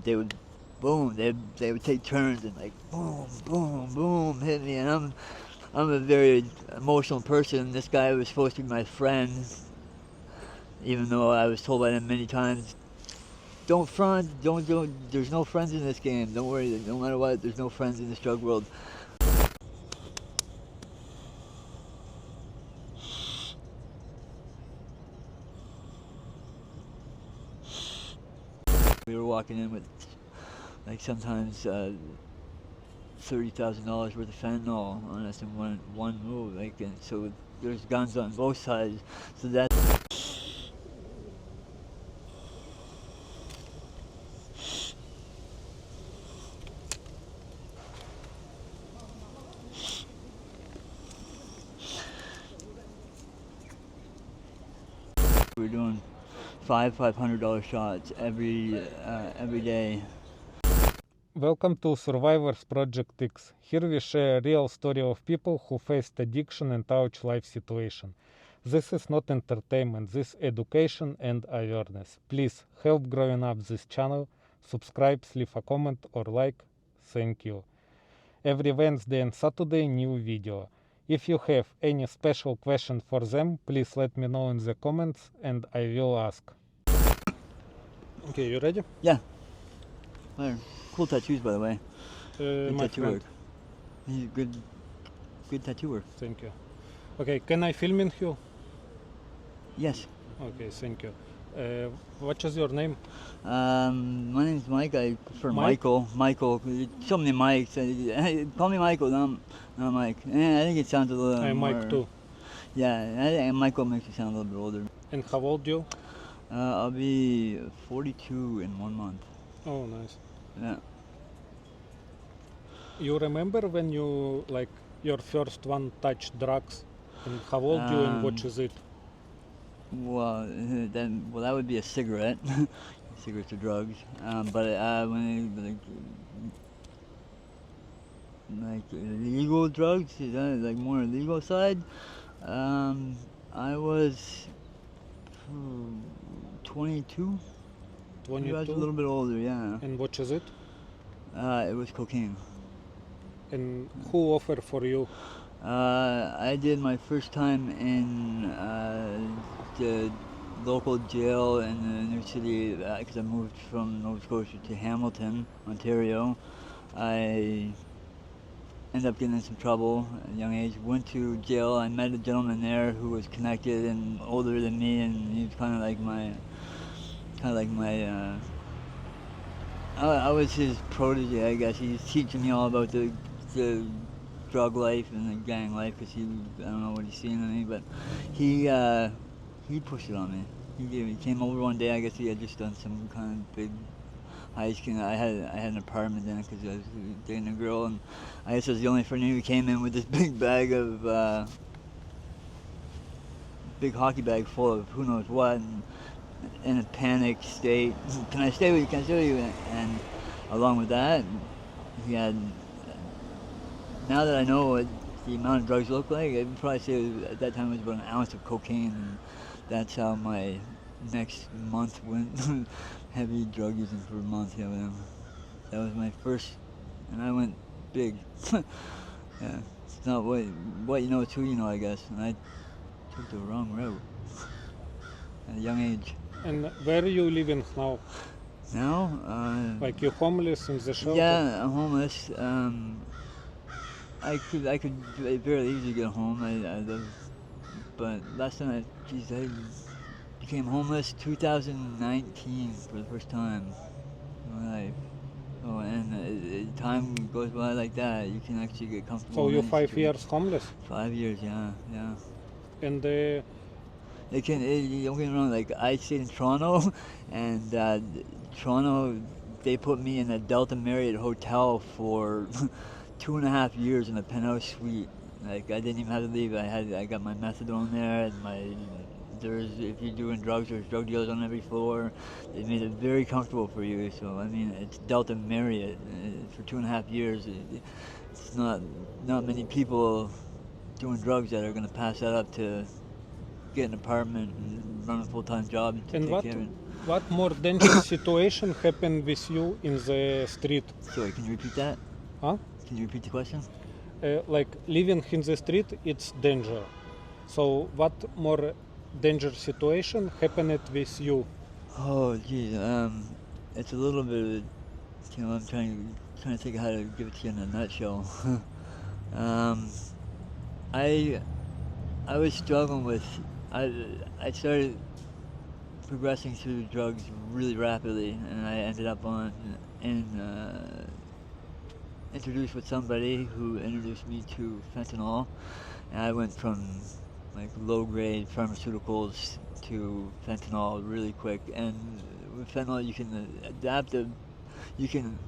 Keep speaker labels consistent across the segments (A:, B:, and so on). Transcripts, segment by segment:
A: they would, boom, they would take turns and like boom, boom, boom, hit me, and I'm a very emotional person. This guy was supposed to be my friend, even though I was told by them many times, don't front, don't, there's no friends in this game. Don't worry, no matter what, there's no friends in this drug world. We were walking in with, like, sometimes $30,000 worth of fentanyl on us in one move, like, and so there's guns on both sides. So that we're doing $500 shots every day.
B: Welcome to Survivors Project X. Here we share a real story of people who faced addiction and touch life situation. This is not entertainment, this is education and awareness. Please help growing up this channel, subscribe, leave a comment or like. Thank you. Every Wednesday and Saturday new video. If you have any special question for them, please let me know in the comments and I will ask. Okay, you ready?
A: Yeah. Cool tattoos, by the way. Good
B: My
A: tattoo
B: friend.
A: work. He's a good tattoo work.
B: Thank you. Okay, can I film in you?
A: Yes.
B: Okay, thank you. What is your name?
A: My name's Mike. I prefer
B: Mike?
A: Michael. So many Mikes. Call me Michael, not Mike. I think it sounds a little
B: I'm
A: more...
B: Mike too.
A: Yeah, I think Michael makes you sound a little bit older.
B: And how old you?
A: I'll be 42 in 1 month.
B: Oh, nice.
A: Yeah.
B: You remember when you, like, your first one touched drugs? And how old you and what is it?
A: Well, that would be a cigarette. Cigarettes are drugs. But when like illegal drugs, is that like more illegal side? I was 22.
B: 22?
A: I was a little bit older, yeah.
B: And what is it?
A: It was cocaine.
B: And who offered for you?
A: I did my first time in the local jail in the New City because I moved from Nova Scotia to Hamilton, Ontario. I ended up getting in some trouble at a young age. Went to jail. I met a gentleman there who was connected and older than me, and he was kind of like my. I was his protege, I guess. He was teaching me all about the drug life and the gang life because I don't know what he's seen in me, but he pushed it on me. He came over one day. I guess he had just done some kind of big heist. I had an apartment then because I was dating a girl, and I guess I was the only friend who came in with this big bag of big hockey bag full of who knows what. And, in a panic state, can I stay with you, can I stay with you? And along with that, he had, now that I know what the amount of drugs look like, I'd probably say at that time it was about an ounce of cocaine, and that's how my next month went. Heavy drug using for a month, yeah, with him. That was my first, and I went big. Yeah, it's not what you know, it's who you know, I guess, and I took the wrong route at a young age.
B: And where are you living now?
A: Now?
B: Like you're homeless in the shelter?
A: Yeah, I'm homeless. I could very easily get home. I live, but last time I became homeless 2019 for the first time in my life. Oh, and time goes by like that. You can actually get comfortable.
B: So you're 5 years homeless?
A: 5 years, yeah.
B: And
A: don't get me wrong, like I stayed in Toronto, and Toronto, they put me in a Delta Marriott hotel for 2.5 years in a penthouse suite. Like I didn't even have to leave. I got my methadone there, and if you're doing drugs, there's drug dealers on every floor. They made it very comfortable for you. So I mean, it's Delta Marriott for 2.5 years. It's not many people doing drugs that are going to pass that up to get an apartment and run a full-time job and take care of it.
B: what more dangerous situation happened with you in the street?
A: Sorry, can you repeat that?
B: Huh?
A: Can you repeat the question?
B: Like living in the street, it's danger. So what more dangerous situation happened with you?
A: Oh, geez. It's a little bit. I'm trying to think of how to give it to you in a nutshell. um, I I was struggling with. I I started progressing through drugs really rapidly, and I ended up on in introduced with somebody who introduced me to fentanyl, and I went from like low grade pharmaceuticals to fentanyl really quick. And with fentanyl, you can adapt the you can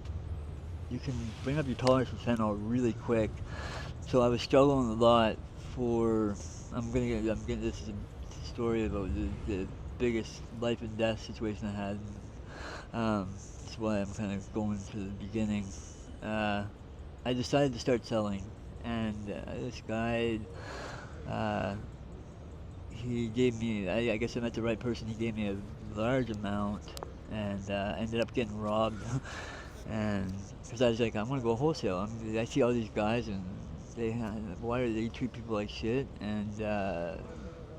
A: you can bring up your tolerance for fentanyl really quick. So I was struggling a lot for. I'm getting this is a story about the biggest life and death situation I had. That's why I'm kind of going to the beginning. Uh, I decided to start selling, and this guy, uh, he gave me. I guess I met the right person. He gave me a large amount, and ended up getting robbed. And because I was like, I'm gonna go wholesale. I see all these guys, and why do they treat people like shit? And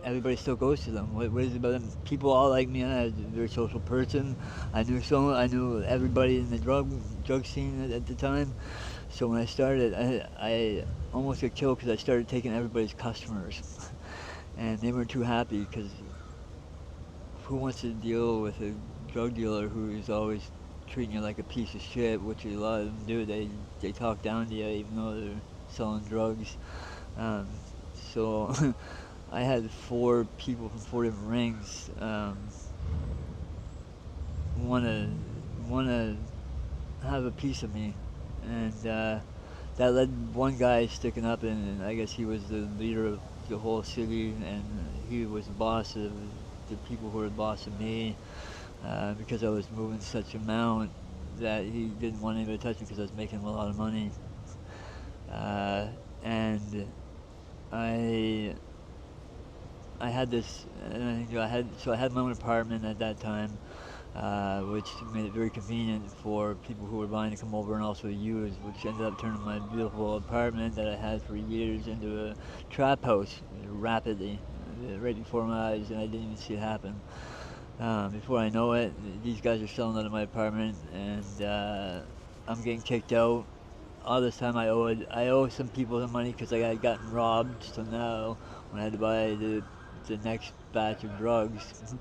A: everybody still goes to them. What is it about them? People all like me. I was a very social person. I knew everybody in the drug scene at the time. So when I started, I almost got killed because I started taking everybody's customers, and they weren't too happy because who wants to deal with a drug dealer who is always treating you like a piece of shit, which a lot of them do. They talk down to you even though they're selling drugs. Um, so I had four people from four different rings want to have a piece of me, and that led one guy sticking up, and I guess he was the leader of the whole city, and he was the boss of the people who were the boss of me, because I was moving such amount that he didn't want anybody to touch me because I was making him a lot of money, and I I had this, I had my own apartment at that time, which made it very convenient for people who were buying to come over and also use, which ended up turning my beautiful apartment that I had for years into a trap house rapidly, right before my eyes, and I didn't even see it happen. Before I know it, these guys are selling out of my apartment, and I'm getting kicked out. All this time I owe some people the money because I had gotten robbed. So now when I had to buy the next batch of drugs,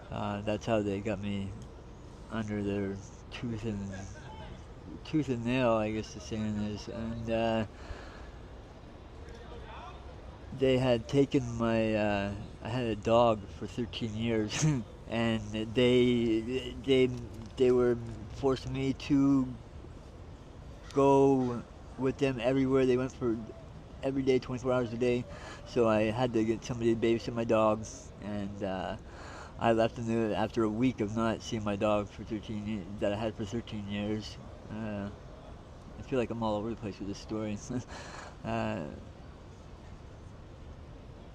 A: that's how they got me under their tooth and tooth and nail, I guess the saying is. And they had taken my. I had a dog for 13 years, and they they were forcing me to go with them everywhere. They went for every day, 24 hours a day. So I had to get somebody to babysit my dog, and I left them after a week of not seeing my dog for 13 years, that I had for 13 years. I feel like I'm all over the place with this story. uh,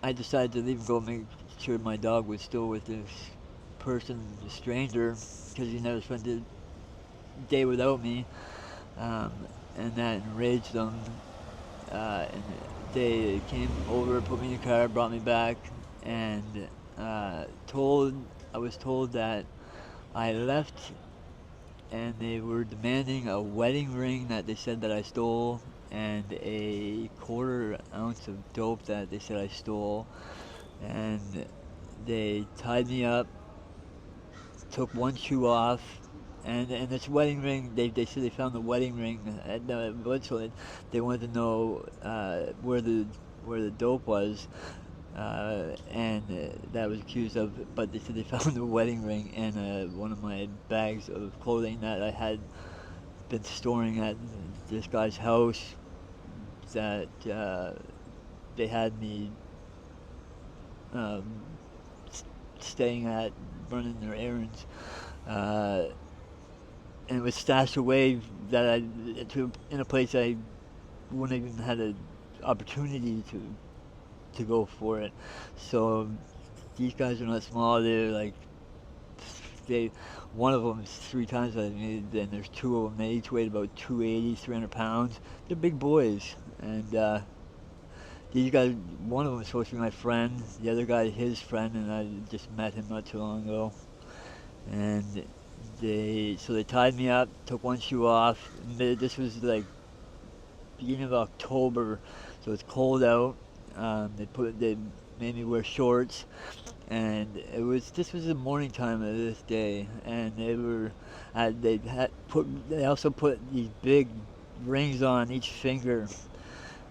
A: I decided to leave and go make sure my dog was still with this person, the stranger, because he never spent a day without me, um, and that enraged them. And they came over, put me in the car, brought me back, and told I was told that I left, and they were demanding a wedding ring that they said that I stole, and a quarter ounce of dope that they said I stole, and they tied me up, took one shoe off, and this wedding ring, they said they found the wedding ring at the website. They wanted to know where the dope was, and that was accused of. But they said they found the wedding ring in one of my bags of clothing that I had been storing at this guy's house. That they had me um, staying at, running their errands. Uh, and it was stashed away in a place I wouldn't even had an opportunity to go for it. So these guys are not small. They're like one of them is 3 times what I made, and there's two of them. They each weighed about 280, 300 pounds. They're big boys, and these guys. One of them was supposed to be my friend. The other guy, his friend, and I just met him not too long ago. And they tied me up, took one shoe off. This was like beginning of October, so it's cold out. They made me wear shorts, and this was the morning time of this day, and they also put these big rings on each finger,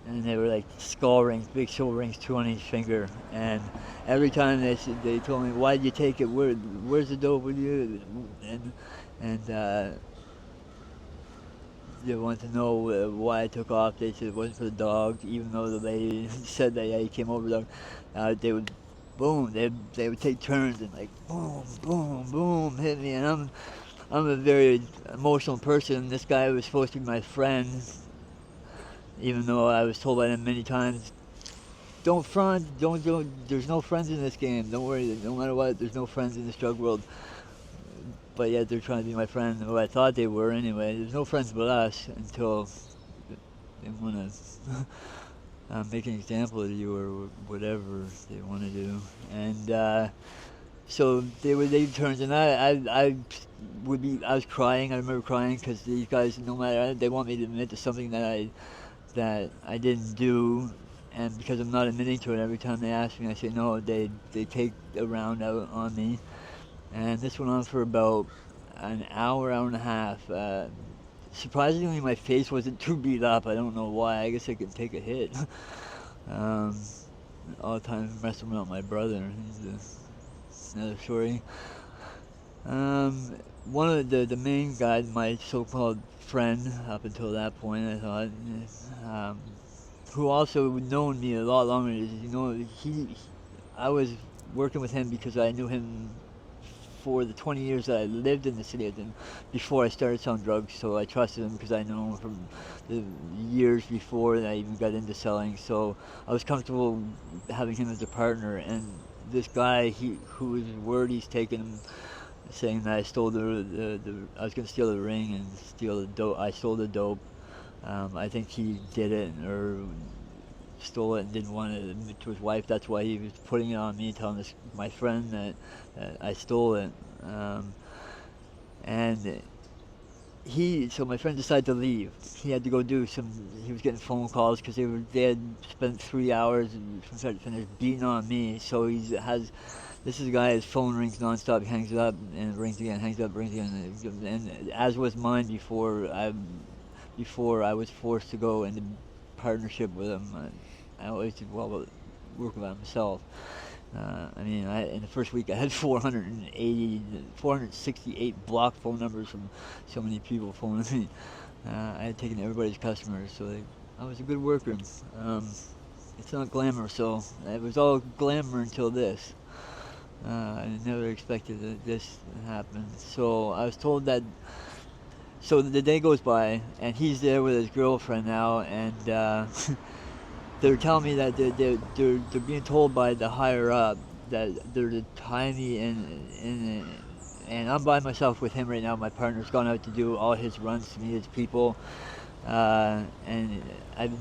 A: and they were like skull rings, big silver rings, two on each finger. And every time they told me, "Why did you take it? Where's the dope with you?" And they wanted to know why I took off. They said it wasn't for the dog, even though the lady said that, yeah, he came over the dog. They would, boom, they would take turns and like boom, boom, boom, hit me. And I'm a very emotional person. This guy was supposed to be my friend, even though I was told by them many times, don't front, don't, there's no friends in this game. Don't worry, no matter what, there's no friends in this drug world. But yet they're trying to be my friend, or I thought they were anyway. There's no friends but us until they want to make an example of you or whatever they want to do. And so they turns, and I was crying. I remember crying because these guys, no matter, they want me to admit to something that I didn't do, and because I'm not admitting to it, every time they ask me, I say no. They take a round out on me. And this went on for about an hour, hour and a half. Surprisingly, my face wasn't too beat up. I don't know why. I guess I could take a hit. All the time messing with my brother. He's another story. One of the main guy, my so-called friend, up until that point, I thought, who also known me a lot longer. I was working with him because I knew him for the 20 years that I lived in the city with him before I started selling drugs. So I trusted him because I know him from the years before that I even got into selling. So I was comfortable having him as a partner. And this guy, whose word he's taken, saying that I stole I was going to steal the ring and steal the dope. I stole the dope. I think he did it, or stole it and didn't want to admit to his wife. That's why he was putting it on me, telling my friend that I stole it. So my friend decided to leave. He had to go do he was getting phone calls because they had spent 3 hours from start to finish beating on me. So this is a guy, his phone rings nonstop. He hangs it up and it rings again, hangs it up, rings again. And as was mine before I was forced to go into partnership with him. I always did well work by myself. In the first week I had 468 blocked phone numbers from so many people phoning me. I had taken everybody's customers, so I was a good worker. It's not glamour, so it was all glamour until this. I never expected that this to happen. So I was told that. So the day goes by, and he's there with his girlfriend now, and they're telling me that they're being told by the higher up that they're to tie me in, and I'm by myself with him right now. My partner's gone out to do all his runs to meet his people, and I'm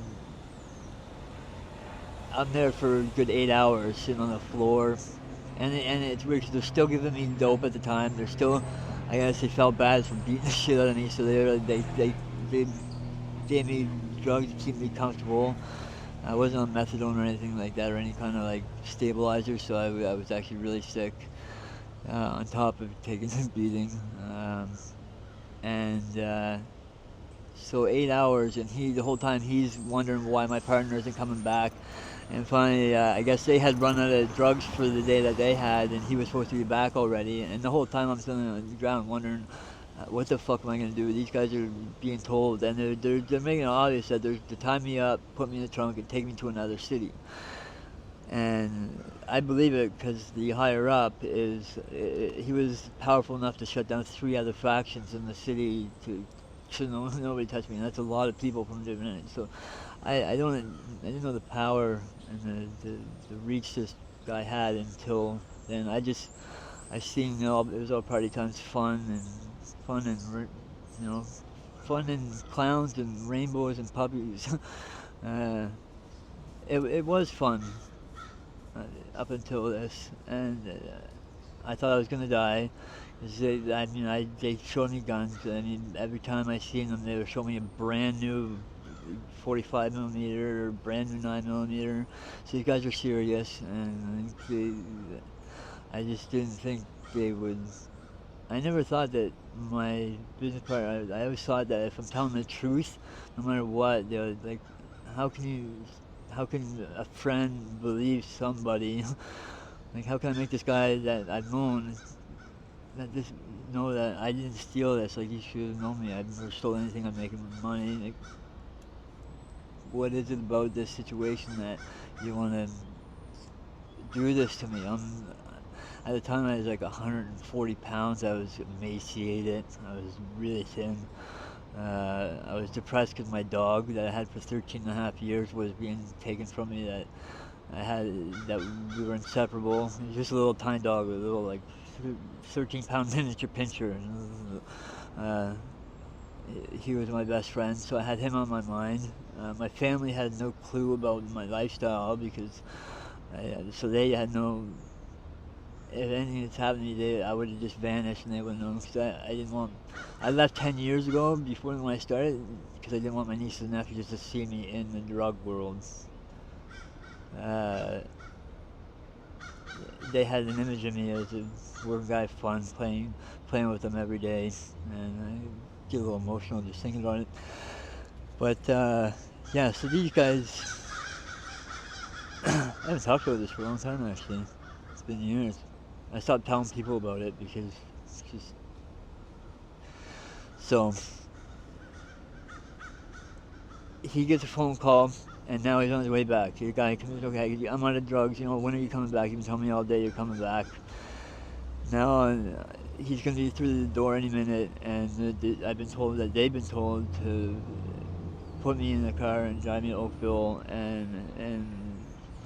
A: there for a good 8 hours sitting on the floor, and it's weird because they're still giving me dope at the time. They're still, I guess they felt bad for beating the shit out of me, so they gave me drugs to keep me comfortable. I wasn't on methadone or anything like that, or any kind of like stabilizer, so I was actually really sick, on top of taking the beating. So 8 hours, and the whole time he's wondering why my partner isn't coming back. And finally, I guess they had run out of drugs for the day that they had, and he was supposed to be back already. And the whole time I'm sitting on the ground wondering, what the fuck am I gonna do? These guys are being told, and they're making it obvious that they're to tie me up, put me in the trunk, and take me to another city. And I believe it because the higher up he was powerful enough to shut down 3 other factions in the city so nobody touched me. And that's a lot of people from different ends. So I didn't know the power and the reach this guy had until then. I I seen it was all party times, fun and you know, fun and clowns and rainbows and puppies. uh, it was fun uh, up until this, and I thought I was gonna die. 'Cause they showed me guns. I mean, every time I seen them, they would show me a brand new 45 millimeter, or brand new 9 millimeter. So these guys are serious, and I just didn't think they would. I never thought that my business partner. I always thought that if I'm telling the truth, no matter what, they would like. How can you? How can a friend believe somebody? Like, how can I make this guy that I've known that this know that I didn't steal this? Like, you should have known me. I've never stolen anything. I'm making money. Like, what is it about this situation that you want to do this to me? At the time I was like 140 pounds. I was emaciated. I was really thin. I was depressed because my dog that I had for 13 and a half years was being taken from me. That we were inseparable. He was just a little tiny dog, a little like 13-pound miniature pinscher. Uh, he was my best friend, so I had him on my mind. My family had no clue about my lifestyle because so they had no. If anything that's happened to me, I would have just vanished and they wouldn't know. Cause I didn't want. I left 10 years ago before when I started because I didn't want my nieces and nephews to see me in the drug world. Uh, they had an image of me as a working guy, fun, playing with them every day, and I get a little emotional just thinking about it. But yeah, so these guys, I haven't talked about this for a long time actually. It's been years. I stopped telling people about it because it's just so. He gets a phone call, and now he's on his way back. The guy comes, okay, I'm out of drugs. You know, when are you coming back? You've been telling me all day you're coming back. Now he's gonna be through the door any minute, and I've been told that they've been told to put me in the car and drive me to Oakville, and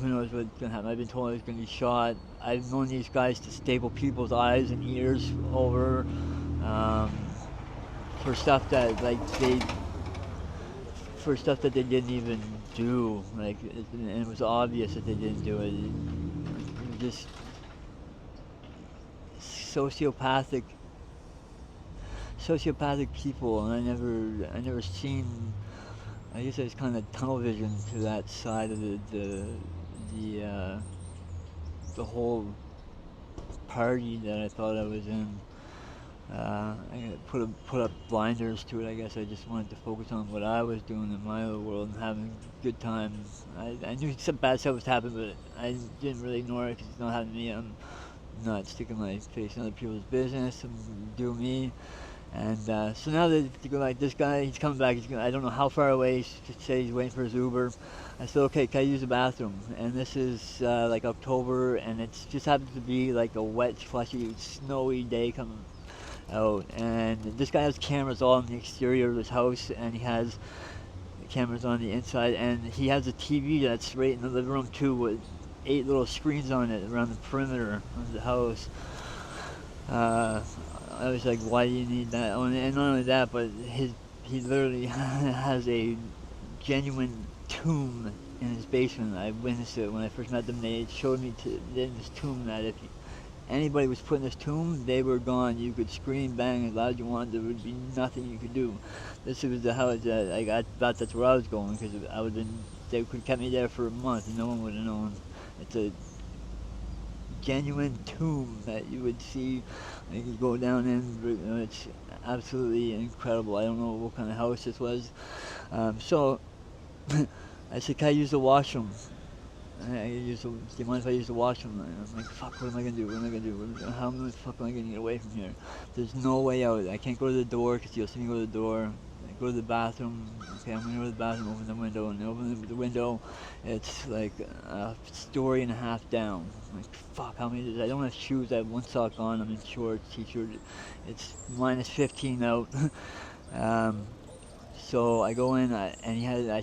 A: who knows what's gonna happen. I've been told I was gonna be shot. I've known these guys to staple people's eyes and ears over um, for stuff that for stuff that they didn't even do. And it was obvious that they didn't do it. It was just sociopathic people, and I never seen. I guess I was kind of tunnel vision to that side of the the whole party that I thought I was in. I put up blinders to it. I guess I just wanted to focus on what I was doing in my little world and having a good time. I knew some bad stuff was happening, but I didn't really ignore it because it's not happening to me. I'm not sticking my face in other people's business. I'm doing me. And so now that you go like this guy, he's coming back. I don't know how far away. He said he's waiting for his Uber. I said, okay, can I use the bathroom? And this is like October, and it just happens to be like a wet, slushy, snowy day coming out. And this guy has cameras all on the exterior of his house, and he has cameras on the inside, and he has a TV that's right in the living room too, with 8 little screens on it around the perimeter of the house. I was like, why do you need that? Oh, and not only that, but he literally has a genuine tomb in his basement. I witnessed it when I first met them. They showed me in this tomb that if anybody was put in this tomb, they were gone. You could scream, bang as loud as you wanted. There would be nothing you could do. This was the house that I thought that's where I was going because they could have kept me there for a month and no one would have known. It's a genuine tomb that you would see. You could go down in. It's absolutely incredible. I don't know what kind of house this was. So I said, can I use the washroom? Do you mind if I use the washroom? And I'm like, fuck, what am I gonna do? What am I gonna do? How the fuck am I gonna get away from here? There's no way out. I can't go to the door because you'll see me go to the door. I go to the bathroom. Okay, I'm gonna go to the bathroom, open the window, and open the window. It's like a story and a half down. I'm like, fuck, how many? I don't have shoes. I have one sock on. I'm in shorts, t-shirt. It's minus 15 out. So I go in, I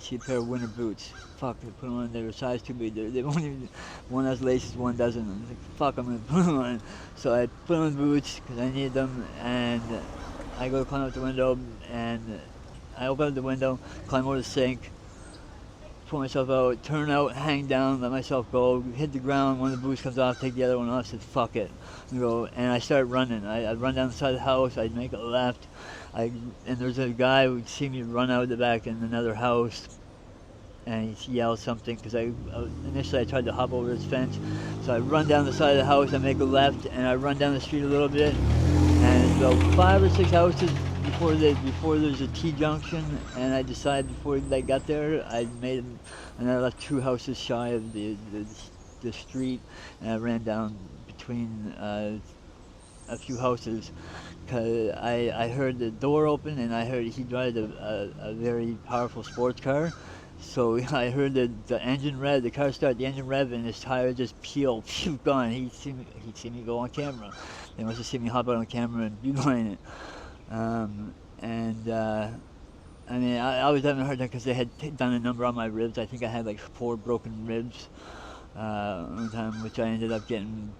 A: see a pair of winter boots. Fuck, I put them on. They were size too big. They won't even. One has laces, one doesn't. I was like, fuck, I'm gonna put them on. So I put on the boots because I need them, and I go to climb out the window, and I open up the window, climb over the sink, pull myself out, turn out, hang down, let myself go, hit the ground. One of the boots comes off, take the other one off, said fuck it, and go, and I start running. I run down the side of the house. I make a left. And there's a guy who would see me run out the back in another house, and he yells something because initially I tried to hop over his fence. So I run down the side of the house. I make a left, and I run down the street a little bit, and it's about 5 or 6 houses before there's a T junction, and I decided before I got there, and I left 2 houses shy of the street, and I ran down between a few houses, because I heard the door open, and I heard he drives a very powerful sports car. So I heard the engine rev, the car start, the engine rev, and his tire just peel, gone. He'd see me go on camera. They must have seen me hop out on camera and beeline it. I mean, I was having a hard time because they had done a number on my ribs. I think I had like 4 broken ribs one time, which I ended up getting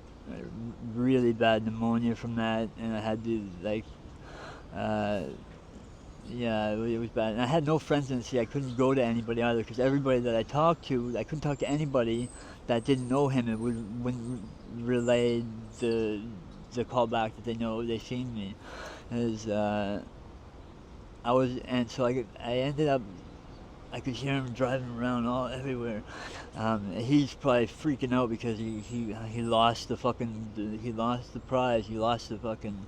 A: really bad pneumonia from that, and I had to yeah, it was bad. And I had no friends in the city. I couldn't go to anybody either because everybody that I talked to, I couldn't talk to anybody that didn't know him. It wouldn't relay the call back that they seen me. So I ended up, I could hear him driving around everywhere. He's probably freaking out because he lost he lost the prize. He lost the fucking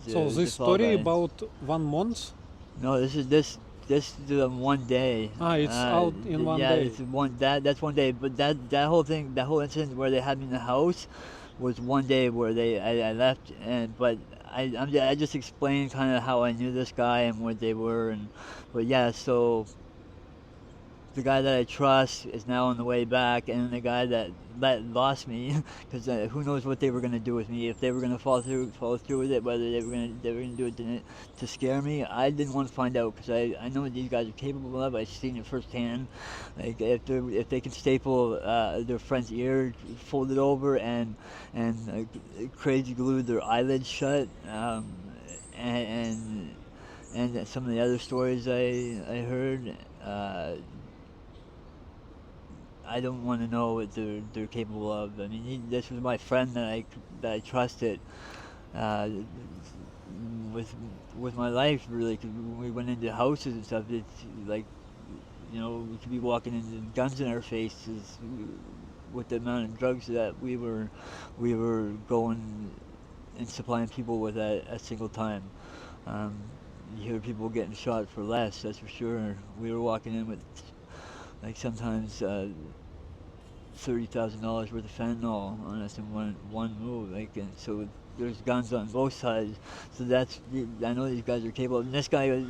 B: So this story about 1 month?
A: No, this is one day.
B: It's out in one day.
A: Yeah, that's one day. But that whole thing, that whole incident where they had me in the house, was one day where I left, but I just explained kind of how I knew this guy and what they were, but yeah, so the guy that I trust is now on the way back, and the guy that lost me, because who knows what they were going to do with me, if they were going to follow through with it, whether they were going to do it to scare me. I didn't want to find out because I know what these guys are capable of. I've seen it firsthand. Like if they can staple their friend's ear, fold it over, and crazy glue their eyelids shut, and some of the other stories I heard. I don't want to know what they're capable of. I mean, this was my friend that I trusted with my life, really. 'Cause when we went into houses and stuff, it's like, we could be walking into guns in our faces with the amount of drugs that we were going and supplying people with at a single time. You hear people getting shot for less, that's for sure. We were walking in with sometimes $30,000 worth of fentanyl on us in one move. And so there's guns on both sides. So I know these guys are capable. And this guy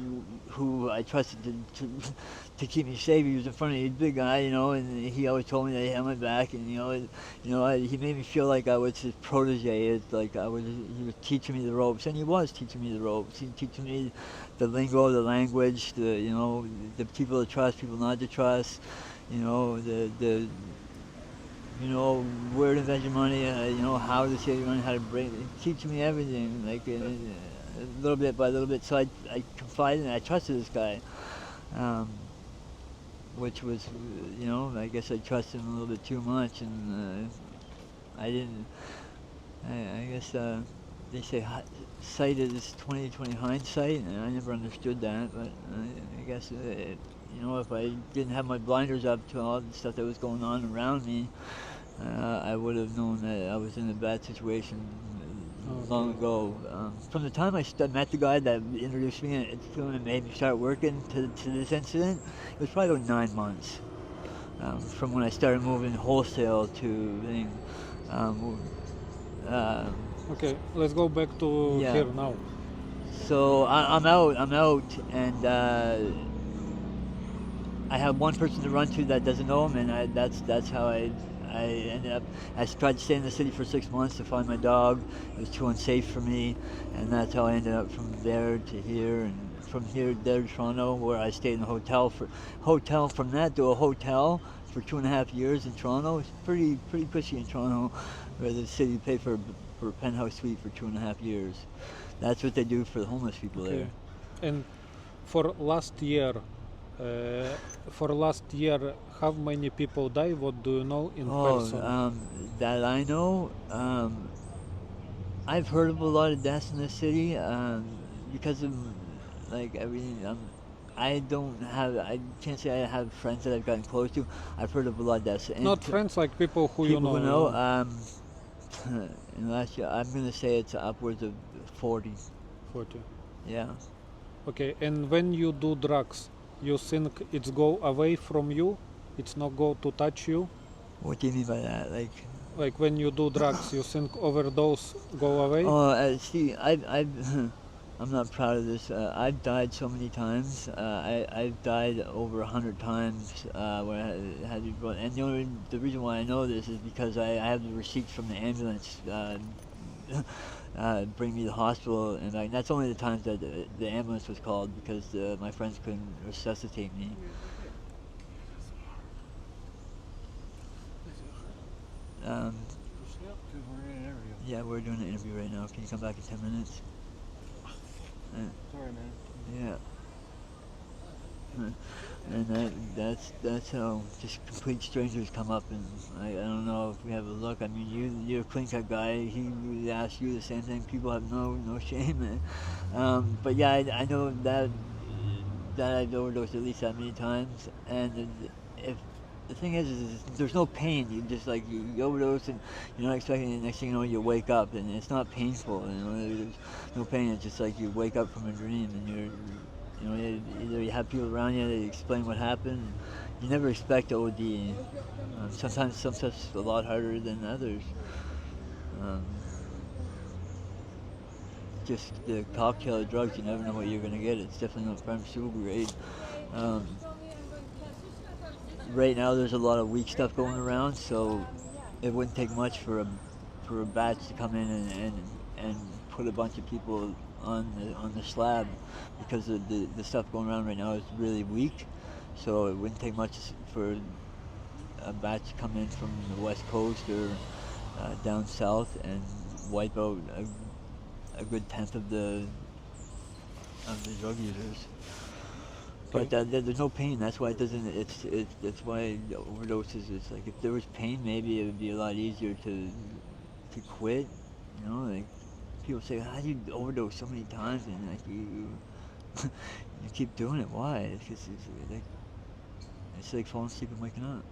A: who I trusted to keep me safe, he was in front of me, he's a big guy, and he always told me that he had my back, and he made me feel like I was his protege. It's like he was teaching me the ropes, and he was teaching me the ropes. He was teaching me the lingo, the language, the people to trust, people not to trust, where to invest your money, how to save your money, how to break it. Teaching me everything, a little bit by little bit. So I confided and I trusted this guy, which was, I guess I trusted him a little bit too much, and I didn't. I guess they say sight is 20/20 hindsight, and I never understood that. But I guess if I didn't have my blinders up to all the stuff that was going on around me, I would have known that I was in a bad situation long ago. From the time I met the guy that introduced me and made me start working to this incident, it was probably about 9 months. From when I started moving wholesale to
B: Okay, let's go back to here now.
A: So I'm out, and I have one person to run to that doesn't know him, and that's how I ended up. I tried to stay in the city for 6 months to find my dog. It was too unsafe for me, and that's how I ended up from there to here. And from here there to Toronto, where I stayed in a hotel from that to a hotel for 2.5 years in Toronto. It's pretty pushy in Toronto, where the city paid for a penthouse suite for 2.5 years. That's what they do for the homeless people
B: Okay.
A: there.
B: And for last year, how many people die? What do you know in person?
A: That I know, I've heard of a lot of deaths in the city, because of like everything. I can't say I have friends that I've gotten close to. I've heard of a lot of deaths. And
B: Not friends, like people who you
A: people
B: know.
A: who know, in the last year, I'm gonna say it's upwards of 40.
B: 40.
A: Yeah.
B: Okay, and when you do drugs, you think it's go away from you? It's not go to touch you?
A: What do you mean by that?
B: Like when you do drugs, you think overdose go away?
A: See, I'm not proud of this. I've died so many times. I've died over 100 times where I had to be brought. And the reason why I know this is because I have the receipts from the ambulance bring me to the hospital, and that's only the times that the ambulance was called because my friends couldn't resuscitate me. Um, yeah, we're doing an interview right now. Can you come back in 10 minutes?
C: Sorry, man.
A: Yeah. And that's how just complete strangers come up, and I don't know if we have a look. I mean, you're a clean cut guy. He would ask you the same thing. People have no shame. But yeah, I know that I've overdosed at least that many times, and if the thing is there's no pain. You just like you overdose and you're not expecting it. Next thing you know, you wake up and it's not painful. There's no pain. It's just like you wake up from a dream and either you have people around you that explain what happened. You never expect OD. Sometimes some stuff's a lot harder than others. Just the cocktail of drugs, you never know what you're gonna get. It's definitely not pharmaceutical grade. Um, right now there's a lot of weak stuff going around, so it wouldn't take much for a batch to come in and put a bunch of people on the slab, because the stuff going around right now is really weak. So it wouldn't take much for a batch to come in from the west coast or down south and wipe out a good tenth of the drug users.
B: Okay.
A: But there's no pain. That's why it doesn't. That's why overdoses. It's like if there was pain, maybe it would be a lot easier to quit. Like people say, how do you overdose so many times and like you keep doing it? Why? It's just it's like falling asleep and waking up.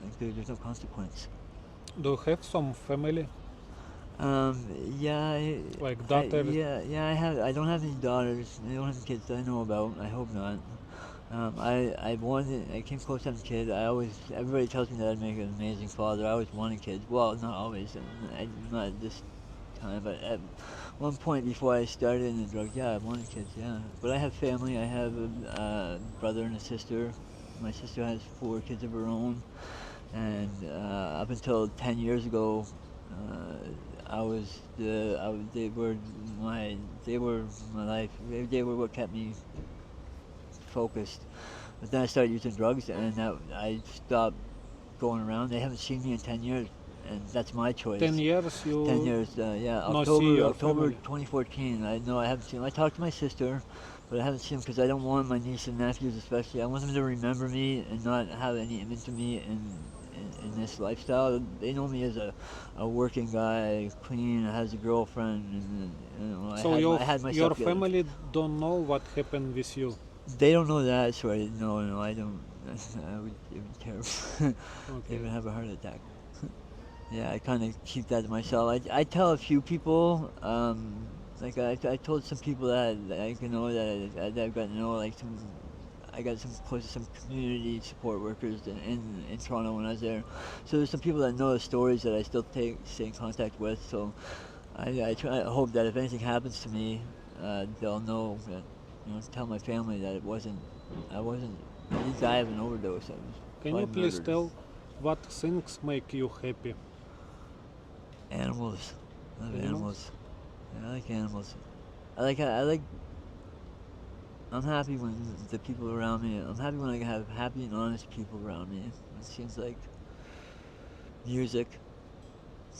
A: Like there's no consequence.
B: Do you have some family?
A: Yeah,
B: Like daughters?
A: yeah. I don't have any daughters. I don't have any kids that I know about. I hope not. I came close to having a kid. Everybody tells me that I'd make an amazing father. I always wanted kids. Well, not always. Not at this time, but at one point before I started in the drugs, yeah, I wanted kids. Yeah, but I have family. I have a brother and a sister. My sister has 4 kids of her own, and up until 10 years ago. They were my life. They were what kept me focused. But then I started using drugs, and I stopped going around. They haven't seen me in 10 years, and that's my choice.
B: 10 years you
A: 10 years, yeah.
B: not see your
A: October
B: family.
A: 2014. I haven't seen them. I talked to my sister, but I haven't seen them because I don't want my niece and nephews, especially. I want them to remember me and not have any image of me in this lifestyle. They know me as a working guy, clean, has a girlfriend, and
B: So
A: I had myself
B: your
A: together.
B: family don't know what happened with you.
A: They don't know that, so no, I don't. It would be terrible. They
B: Okay.
A: would have a heart attack. Yeah, I kind of keep that to myself. I tell a few people, like I told some people that I can know that I've gotten to know, like I got some close to some community support workers in Toronto when I was there. So there's some people that know the stories that I still stay in contact with. So I hope that if anything happens to me, they'll know that, tell my family that I didn't die of an overdose. I was
B: Can you
A: probably
B: please
A: murdered.
B: tell what things make you happy?
A: Animals. I love
B: Animals?
A: animals. Yeah, I like animals. I'm happy when the people around me. I'm happy when I have happy and honest people around me. It seems like music.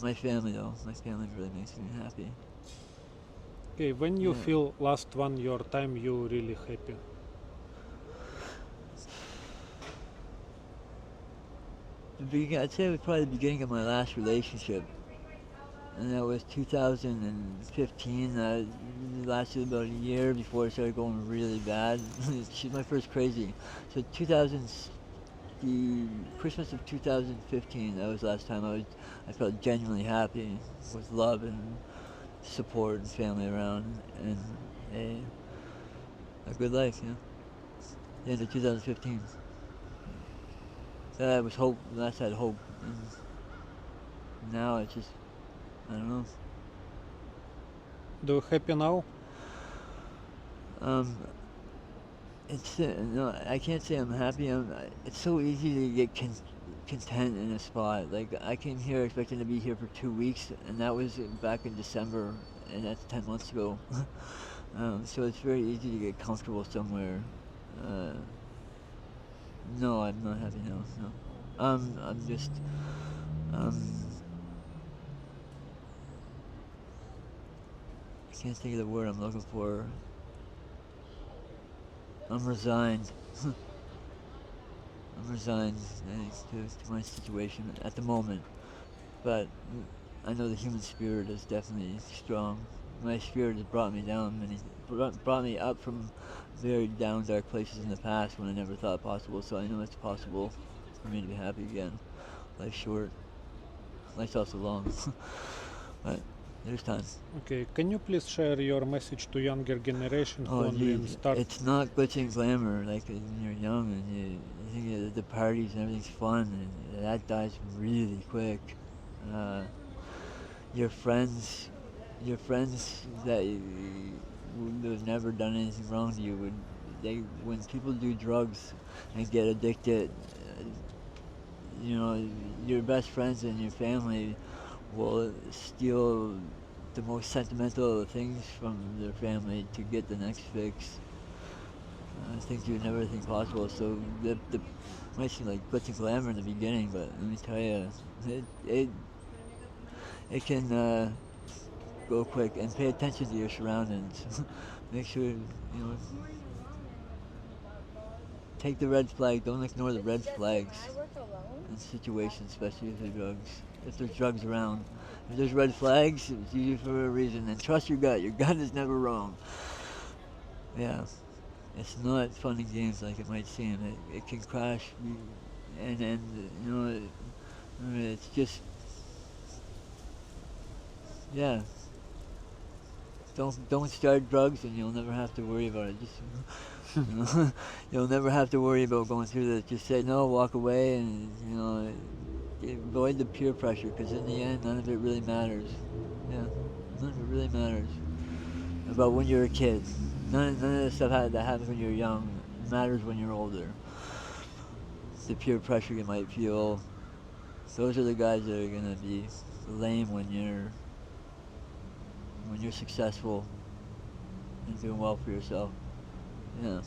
A: My family though. My family really makes me happy.
B: Okay, when you
A: Yeah.
B: feel last one your time, you really happy.
A: I'd say it was probably the beginning of my last relationship, and that was 2015. That lasted about a year before it started going really bad. She's my first crazy. So the Christmas of 2015. That was the last time I felt genuinely happy with love and support and family around and a good life. Yeah, the end of 2015. That was hope. That's had hope. And now it's just I don't know.
B: Do you happy now?
A: Um, it's no, I can't say I'm happy. It's so easy to get content in a spot. Like I came here expecting to be here for 2 weeks, and that was back in December, and that's 10 months ago. So it's very easy to get comfortable somewhere. Uh, no, I'm not happy now. No, I'm just um, I can't think of the word I'm looking for. I'm resigned. I'm resigned to my situation at the moment. But I know the human spirit is definitely strong. My spirit has brought me down brought me up from very down dark places in the past when I never thought possible. So I know it's possible for me to be happy again. Life's short. Life's also long. But there's time.
B: Okay, can you please share your message to younger generation who
A: Oh
B: only
A: geez,
B: start?
A: it's not glitz and glamour like when you're young and you think that the parties and everything's fun and that dies really quick. Uh, your friends, your friends that have never done anything wrong to you when people do drugs and get addicted, you know, your best friends and your family will steal the most sentimental things from their family to get the next fix. Things you would never think possible. So the might seem like glitz and glamour in the beginning, but let me tell you, it it, it can go quick. And pay attention to your surroundings. Make sure take the red flag. Don't ignore the red flags in situations, especially if there's drugs. If there's drugs around, if there's red flags, it's usually for a reason. And trust your gut. Your gut is never wrong. Yeah. It's not fun and games like it might seem. It can crash, and you know, it's just yeah. Don't start drugs, and you'll never have to worry about it. Just you know, you'll never have to worry about going through this. Just say no, walk away, and avoid the peer pressure. Because in the end, none of it really matters. Yeah, none of it really matters about when you're a kid. None of the stuff that happens when you're young matters when you're older. The peer pressure you might feel. Those are the guys that are gonna be lame when you're successful and doing well for yourself. Yeah.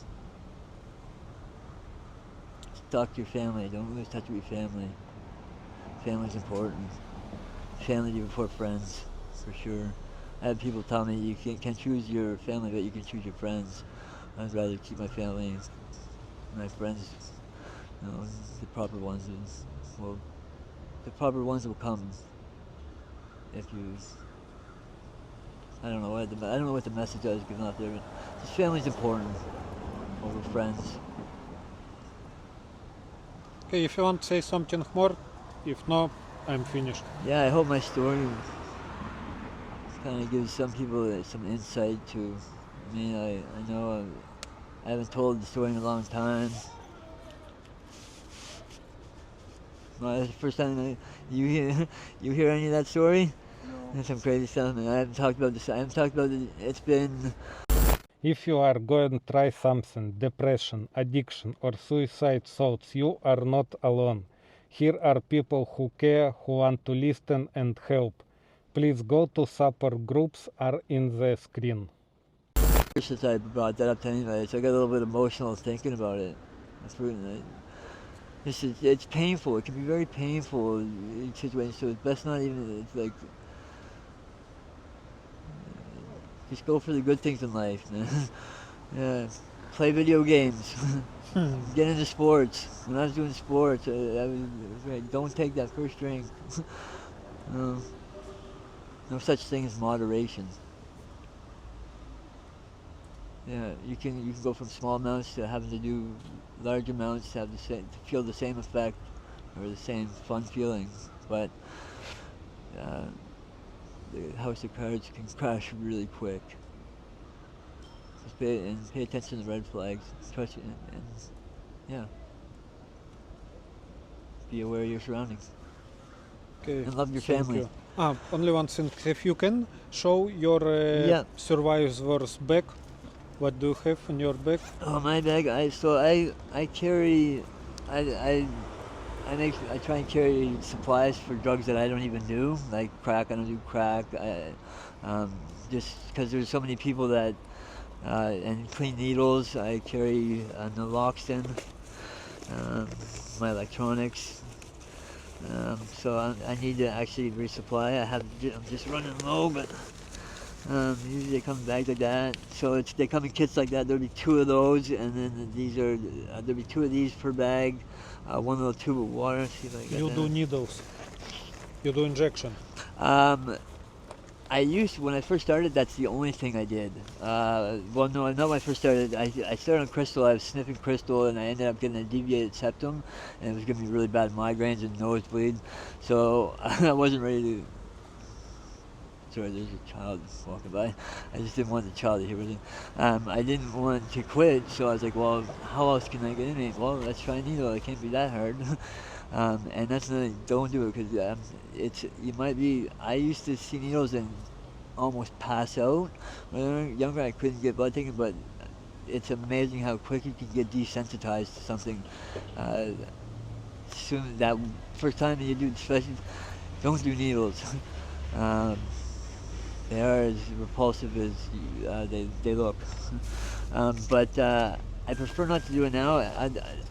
A: Talk to your family. Don't lose touch with your family. Family's important. Family before friends, for sure. I had people tell me you can't choose your family, but you can choose your friends. I'd rather keep my family, my friends, the proper ones. Well, the proper ones will come if you. I don't know what the message I was giving out there, but just family's important over friends.
B: Okay, if you want to say something more, if no, I'm finished.
A: Yeah, I hope my story kind of gives some people some insight to me. I know I haven't told the story in a long time. Well, that's the first time you hear you hear any of that story. That's some crazy stuff, man. I haven't talked about this. I haven't talked about it. It's been.
B: If you are going to try something, depression, addiction, or suicide thoughts, you are not alone. Here are people who care, who want to listen and help. Please go to support groups are in the screen.
A: since I brought that up to anybody, so I got a little bit emotional thinking about it. That's really, it's painful. It can be very painful in situations. So it's best not even. It's like just go for the good things in life, man. Yeah, play video games. Get into sports. When I was doing sports, don't take that first drink. No, no such thing as moderation. Yeah, you can go from small amounts to having to do large amounts to have to feel the same effect or the same fun feelings. But uh, the house of cards can crash really quick. Just pay attention to the red flags. Trust it, and yeah, be aware of your surroundings
B: Okay,
A: and love your
B: thank
A: family.
B: you. Only one thing. If you can show your
A: Yeah.
B: survivor's bag, what do you have in your bag?
A: Oh, my bag. I carry. I I try and carry supplies for drugs that I don't even do, like crack. I don't do crack. Just because there's so many people that and clean needles. I carry naloxone, um, my electronics. So I need to actually resupply. I'm just running low, but usually they come in bags like that. So they come in kits like that. There'll be two of those, and then there'll be two of these per bag. One little tube of water. See if I get
B: You
A: that.
B: do needles. You do injection.
A: Um, when I first started, that's the only thing I did. Well, no, not when I first started. I started on crystal. I was sniffing crystal, and I ended up getting a deviated septum, and it was giving me really bad migraines and nosebleed. So I wasn't ready to. Sorry, there's a child walking by. I just didn't want the child to hear everything. I didn't want to quit, so I was like, well, how else can I get in it? Well, let's try a needle. It can't be that hard. And that's another, don't do it because you might be. I used to see needles and almost pass out. When I was younger, I couldn't get blood taken, but it's amazing how quick you can get desensitized to something. Soon that first time that you do, especially, don't do needles. um, they are as repulsive as they look. But I prefer not to do it now.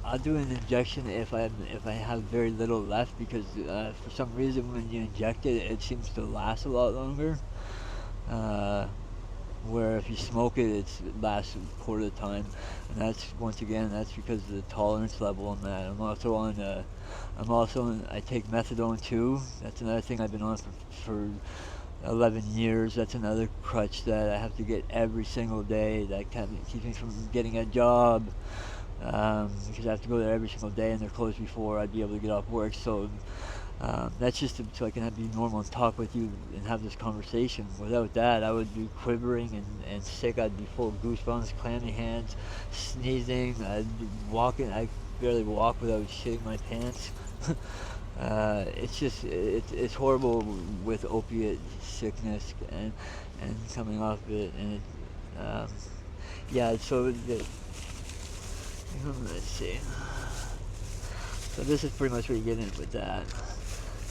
A: I'll do an injection if I have very little left because for some reason when you inject it, it seems to last a lot longer. Where if you smoke it, it lasts a quarter of the time, and that's because of the tolerance level on that. I take methadone too. That's another thing I've been on for 11 years. That's another crutch that I have to get every single day. That keeps me from getting a job because I have to go there every single day, and they're closed before I'd be able to get off work. So that's just so I can be normal and talk with you and have this conversation. Without that, I would be quivering and sick. I'd be full of goosebumps, clammy hands, sneezing. I'd be walking. I barely walk without shitting my pants. It's horrible with opiate sickness and coming off it. And yeah, so let's see. So this is pretty much what you get in with that.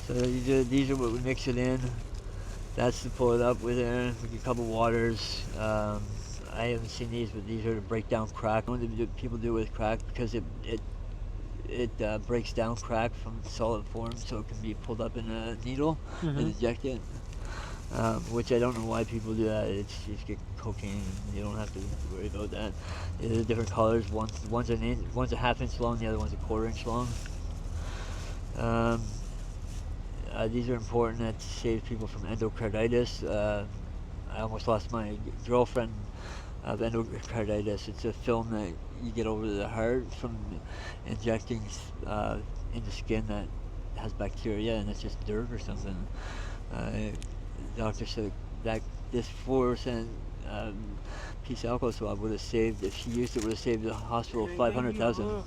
A: So these are what we mix it in. That's to pull it up with it. We get a couple waters. I haven't seen these, but these are to break down crack. People do it with crack because it breaks down crack from solid form, so it can be pulled up in a needle and injected. Which I don't know why people do that. You just get cocaine, and you don't have to worry about that. There's different colors. One's a half-inch long, the other one's a quarter-inch long. These are important. That saves people from endocarditis. I almost lost my girlfriend of endocarditis. It's a film that you get over the heart from injecting in the skin that has bacteria, and it's just dirt or something. The doctor said that this 4% piece of alcohol swab would have saved, if she used it, would have saved the hospital $500,000.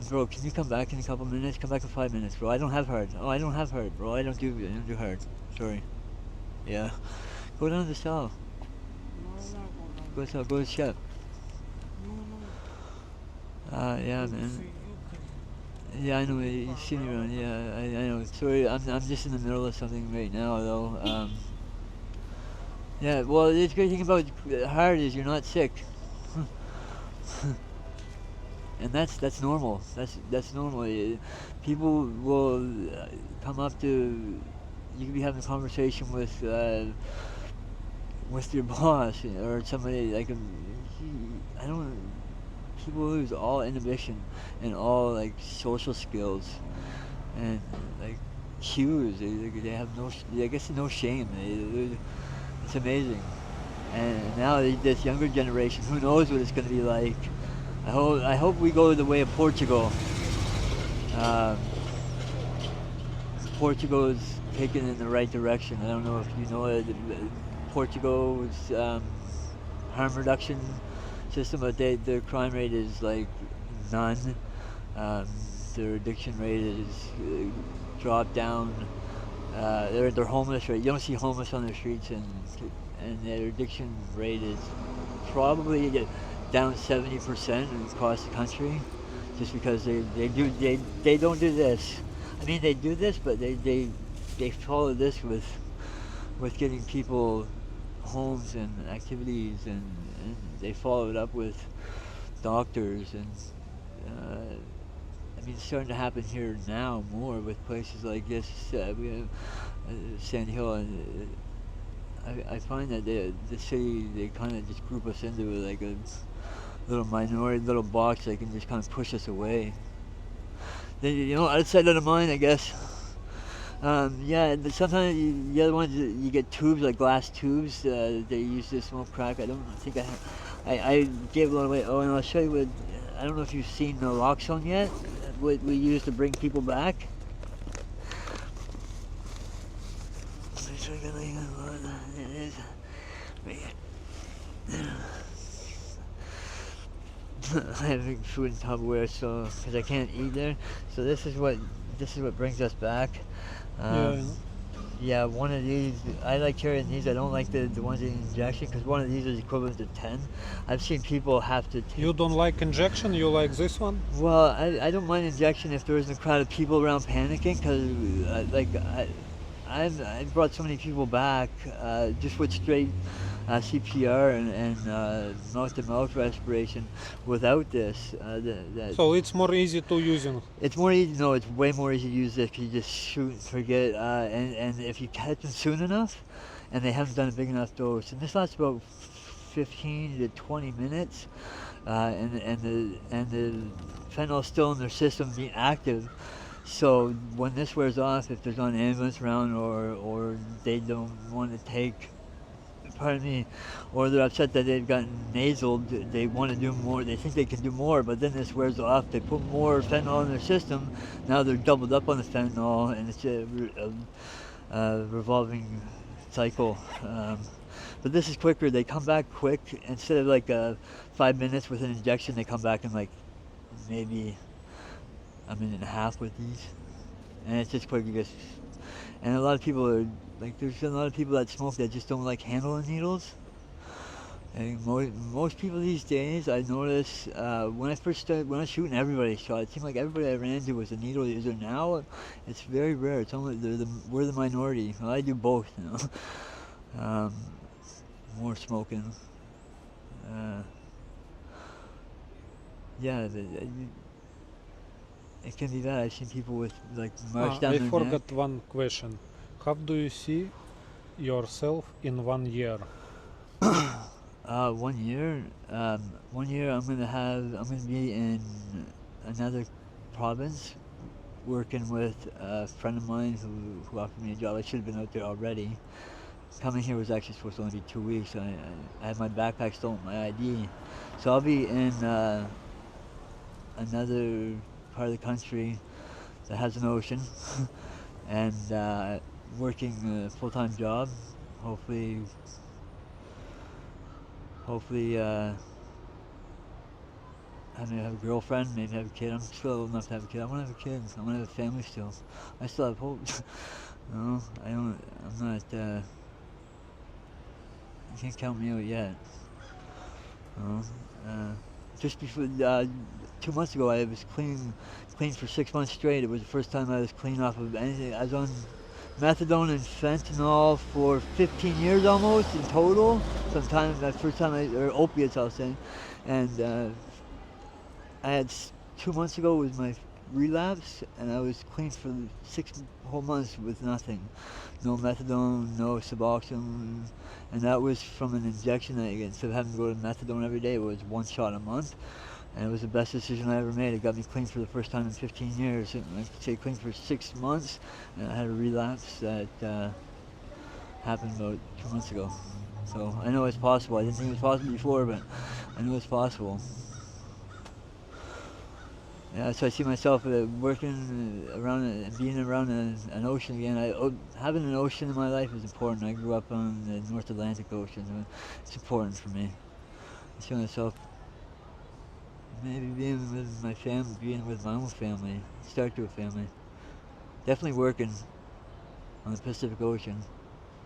A: Bro, can you come back in a couple minutes? Come back in 5 minutes, bro. I don't have hard. Oh, I don't have hard, bro. I don't do hard. Sorry. Yeah. Go down to the cell. Go to the chef. Yeah, man. Yeah, I know. You see me around. Yeah, I know. Sorry, I'm just in the middle of something right now, though. Yeah, well, the great thing about heart is you're not sick, and that's normal. That's normal. People will come up to you can be having a conversation with your boss or somebody like I don't. People lose all inhibition and all like social skills and like cues. They have no. I guess no shame. It's amazing. And now this younger generation, who knows what it's going to be like? I hope we go the way of Portugal. Um, Portugal is taken in the right direction. I don't know if you know it. Portugal's harm reduction system, but their crime rate is like none. Um, their addiction rate is dropped down. Their homeless rate. You don't see homeless on the streets, and their addiction rate is probably down 70% across the country, just because they don't do this. I mean, they do this, but they follow this with getting people homes and activities, and they follow it up with doctors and. I mean, it's starting to happen here now more with places like this. We have Sand Hill, and I find that the city they kind of just group us into like a little minority, little box. They can just kind of push us away. Then outside of the mind, I guess. Yeah, and sometimes the other ones you get tubes like glass tubes. They use to smoke crack. I don't think I gave a lot away. Oh, and I'll show you what. I don't know if you've seen naloxone yet. What we use to bring people back. I have food in Tupperware, so because I can't eat there. So this is what brings us back.
B: Yeah.
A: Yeah, one of these, I like carrying these. I don't like the ones in injection because one of these is equivalent to 10. I've seen people have to take.
B: You don't like injection? You like this one?
A: Well, I don't mind injection if there isn't a crowd of people around panicking because, I've brought so many people back just with straight CPR and mouth-to-mouth respiration without this.
B: So it's more easy to using.
A: It's more easy. No, it's way more easy to use this because you just shoot and forget. And if you catch them soon enough, and they haven't done a big enough dose, and this lasts about 15 to 20 minutes, and the fentanyl's still in their system being active. So when this wears off, if there's not an ambulance around or they don't want to take, pardon me, or they're upset that they've gotten nasaled, they want to do more, they think they can do more, but then this wears off, they put more fentanyl in their system, now they're doubled up on the fentanyl, and it's a revolving cycle. But this is quicker, they come back quick, instead of like 5 minutes with an injection, they come back in like maybe a minute and a half with these, and it's just quick. And a lot of people are like, there's a lot of people that smoke that just don't like handling needles. And most people these days, I notice when I was shooting, everybody shot. It seemed like everybody I ran into was a needle user. Now it's very rare. It's only we're the minority. Well, I do both, more smoking. Yeah. It can be bad. I've seen people with like marks down
B: I
A: their
B: forgot
A: neck.
B: one question. How do you see yourself in 1 year?
A: 1 year. 1 year, I'm gonna be in another province, working with a friend of mine who offered me a job. I should have been out there already. Coming here was actually supposed to only be 2 weeks. I had my backpack stolen, my ID, so I'll be in another part of the country that has an ocean, and working a full-time job. Hopefully, I'm gonna have a girlfriend, maybe have a kid. I'm still old enough to have a kid. I want to have a kid. I want to have a family still. I still have hope. No, I don't. I'm not. You can't count me out yet. No. Just before 2 months ago, I was clean for 6 months straight. It was the first time I was clean off of anything. I was on methadone and fentanyl for 15 years almost in total. Sometimes that first time or opiates I'll say, and I had 2 months ago was my relapse, and I was clean for 6 whole months with nothing, no methadone, no Suboxone, and that was from an injection that you get. Instead of having to go to methadone every day, it was 1 shot a month. And it was the best decision I ever made. It got me clean for the first time in 15 years. And I could say clean for 6 months, and I had a relapse that happened about 2 months ago. So I know it's possible. I didn't think it was possible before, but I know it's possible. Yeah, so I see myself working around and being around an ocean again. Having an ocean in my life is important. I grew up on the North Atlantic Ocean, so it's important for me. I see myself maybe being with my family, being with my own family, start to a family. Definitely working on the Pacific Ocean,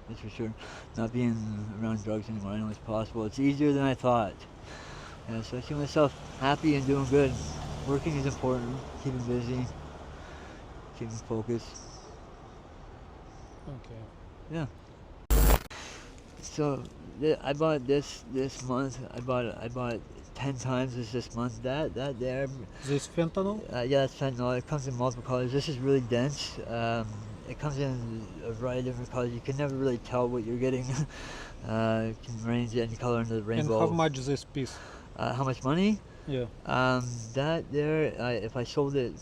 A: that's for sure. Not being around drugs anymore. I know it's possible. It's easier than I thought. Yeah, so I see myself happy and doing good. Working is important, keeping busy, keeping focused.
B: Okay.
A: Yeah. So I bought this month. I bought 10 times this month. That there.
B: This fentanyl?
A: Yeah, that's fentanyl. It comes in multiple colors. This is really dense. It comes in a variety of different colors. You can never really tell what you're getting. It can range any color under the rainbow.
B: And how much is this piece?
A: How much money?
B: Yeah.
A: That there, if I sold it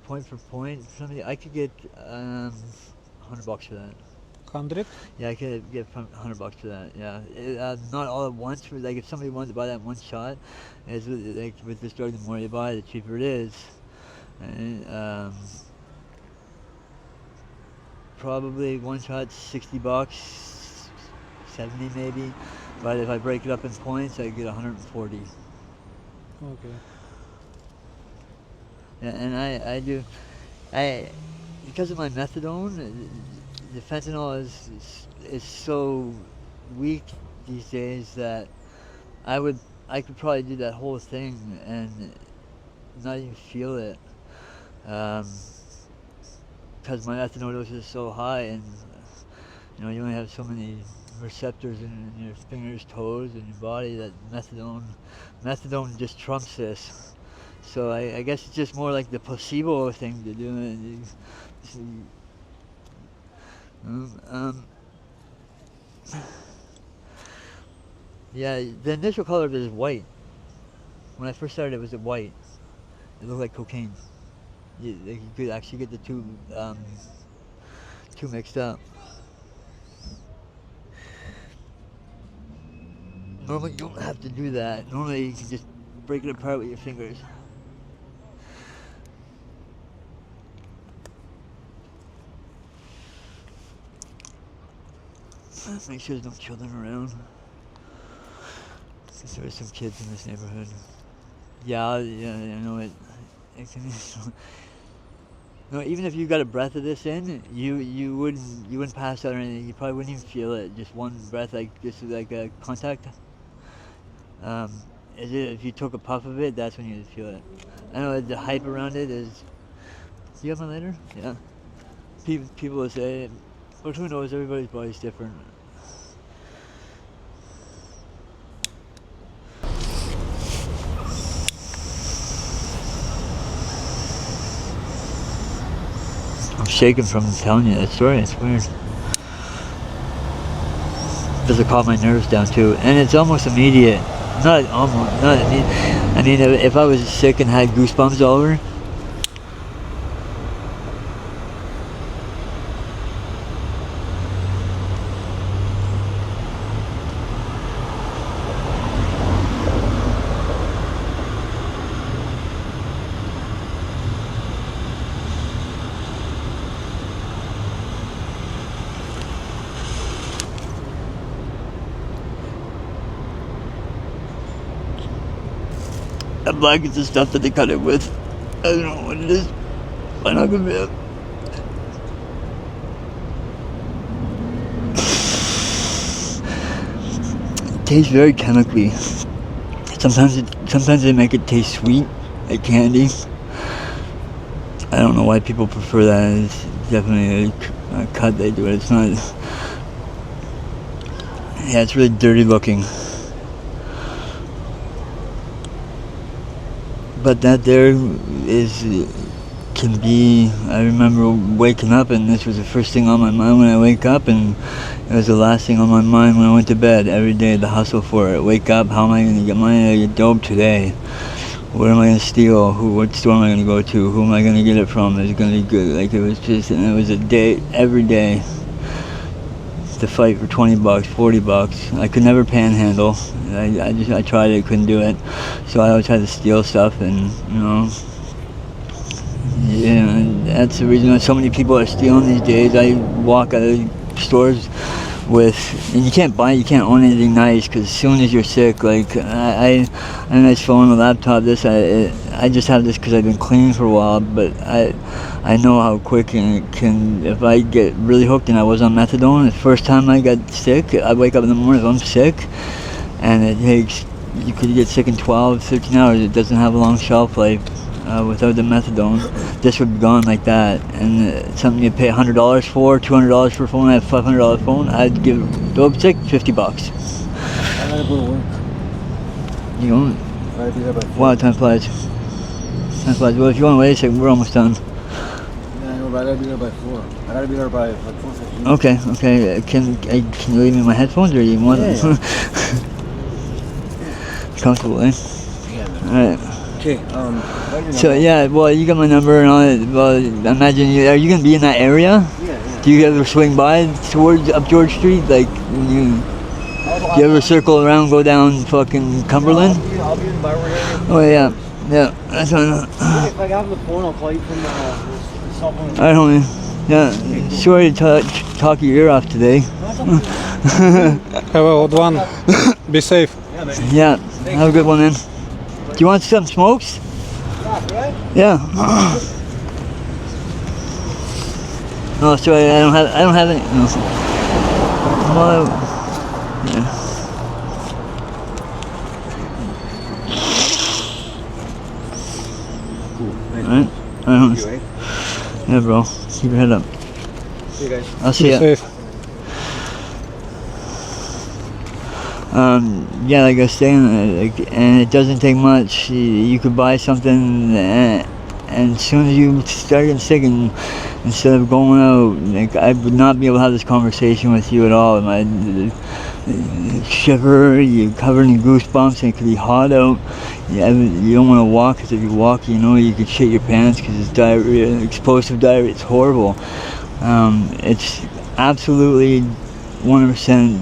A: point for point, somebody, I could get $100 for that.
B: 100?
A: Yeah, I could get $100 for that. Yeah, not all at once. Like if somebody wanted to buy that one shot, it's like with this drug, the more you buy, the cheaper it is. And, probably one shot $60, 70 maybe. But if I break it up in points, I get 140.
B: Okay.
A: Yeah, and because of my methadone, the fentanyl is so weak these days that I could probably do that whole thing and not even feel it, because my methadone dose is so high, and you only have so many receptors in your fingers, toes, and your body that methadone just trumps this. So I guess it's just more like the placebo thing to do it. Yeah, the initial color of it is white. When I first started, it was white. It looked like cocaine. You could actually get the two mixed up. Normally, you don't have to do that. Normally, you can just break it apart with your fingers. Make sure there's no children around. Since there are some kids in this neighborhood. Yeah, I know it. No, even if you got a breath of this in, you wouldn't pass out or anything. You probably wouldn't even feel it. Just one breath, just like a contact. If you took a puff of it, that's when you'd feel it. I know the hype around it is. Do you have my lighter? Yeah. People will say, but who knows? Everybody's body's different. I'm shaking from telling you that story. It's weird. Because it calmed my nerves down too, and it's almost immediate. Not immediate. I mean, if I was sick and had goosebumps all over. That blanket's the stuff that they cut it with. I don't know what it is. I'm not gonna be able. It tastes very chemically. Sometimes they make it taste sweet, like candy. I don't know why people prefer that. It's definitely cut they do it. It's not. Yeah, it's really dirty looking. But that there can be. I remember waking up, and this was the first thing on my mind when I wake up, and it was the last thing on my mind when I went to bed. Every day, the hustle for it. Wake up. How am I going to get money to get dope today? What am I going to steal? What store am I going to go to? Who am I going to get it from? Is it going to be good? Like, it was just, and it was a day, every day, to fight for $20, $40. I could never panhandle. I tried it, couldn't do it. So I always had to steal stuff, and, you know, yeah, and that's the reason why so many people are stealing these days. I walk out of stores with, and you can't own anything nice, because as soon as you're sick, like, I have a nice phone, a laptop, I just have this because I've been clean for a while, but I know how quick it can, if I get really hooked, and I was on methadone, the first time I got sick, I wake up in the morning if I'm sick, and you could get sick in 12, 13 hours, it doesn't have a long shelf life. Without the methadone, this would be gone like that. And something you pay $100 for, $200 for a phone. I have a $500 phone. I'd give dope sick $50.
C: I gotta go to work.
A: You don't?
C: I gotta be there by 4.
A: Wow, time flies. Time flies. Well, if you want to wait a second, we're almost done.
C: Yeah, I know, but I gotta be there by 4. I gotta be there by like 4:15.
A: Okay. Can you leave me my headphones, or you want?
C: Yeah.
A: Comfortable, eh?
C: Yeah.
A: All right.
C: Okay.
A: So yeah, well, you got my number and all that. Well, imagine are you gonna be in that area?
C: Yeah.
A: Do you ever swing by towards up George Street? Like, do you ever circle around, go down fucking Cumberland?
C: I'll be in the Byron area.
A: Oh yeah, that's what I know.
C: If I have the phone, I'll call you from the cell phone.
A: Alright, homie. Yeah, sorry to talk your ear off today.
B: Have a good one. Be safe.
C: Yeah, man.
A: Yeah, have a good one, man. Do you want some smokes? Yeah. No, sorry, I don't have any. No. Well, yeah.
C: Cool.
A: Alright. Yeah, bro. Keep your head up.
C: See you guys.
A: I'll see
B: Be
A: ya.
B: safe.
A: Yeah, like I was saying, and it doesn't take much. You could buy something, and as soon as you start getting sick, and instead of going out, like, I would not be able to have this conversation with you at all. My shiver, you're covered in goosebumps, and it could be hot out. You don't want to walk, because if you walk, you know you could shit your pants, because it's diarrhea, explosive diarrhea. It's horrible. It's absolutely 100%.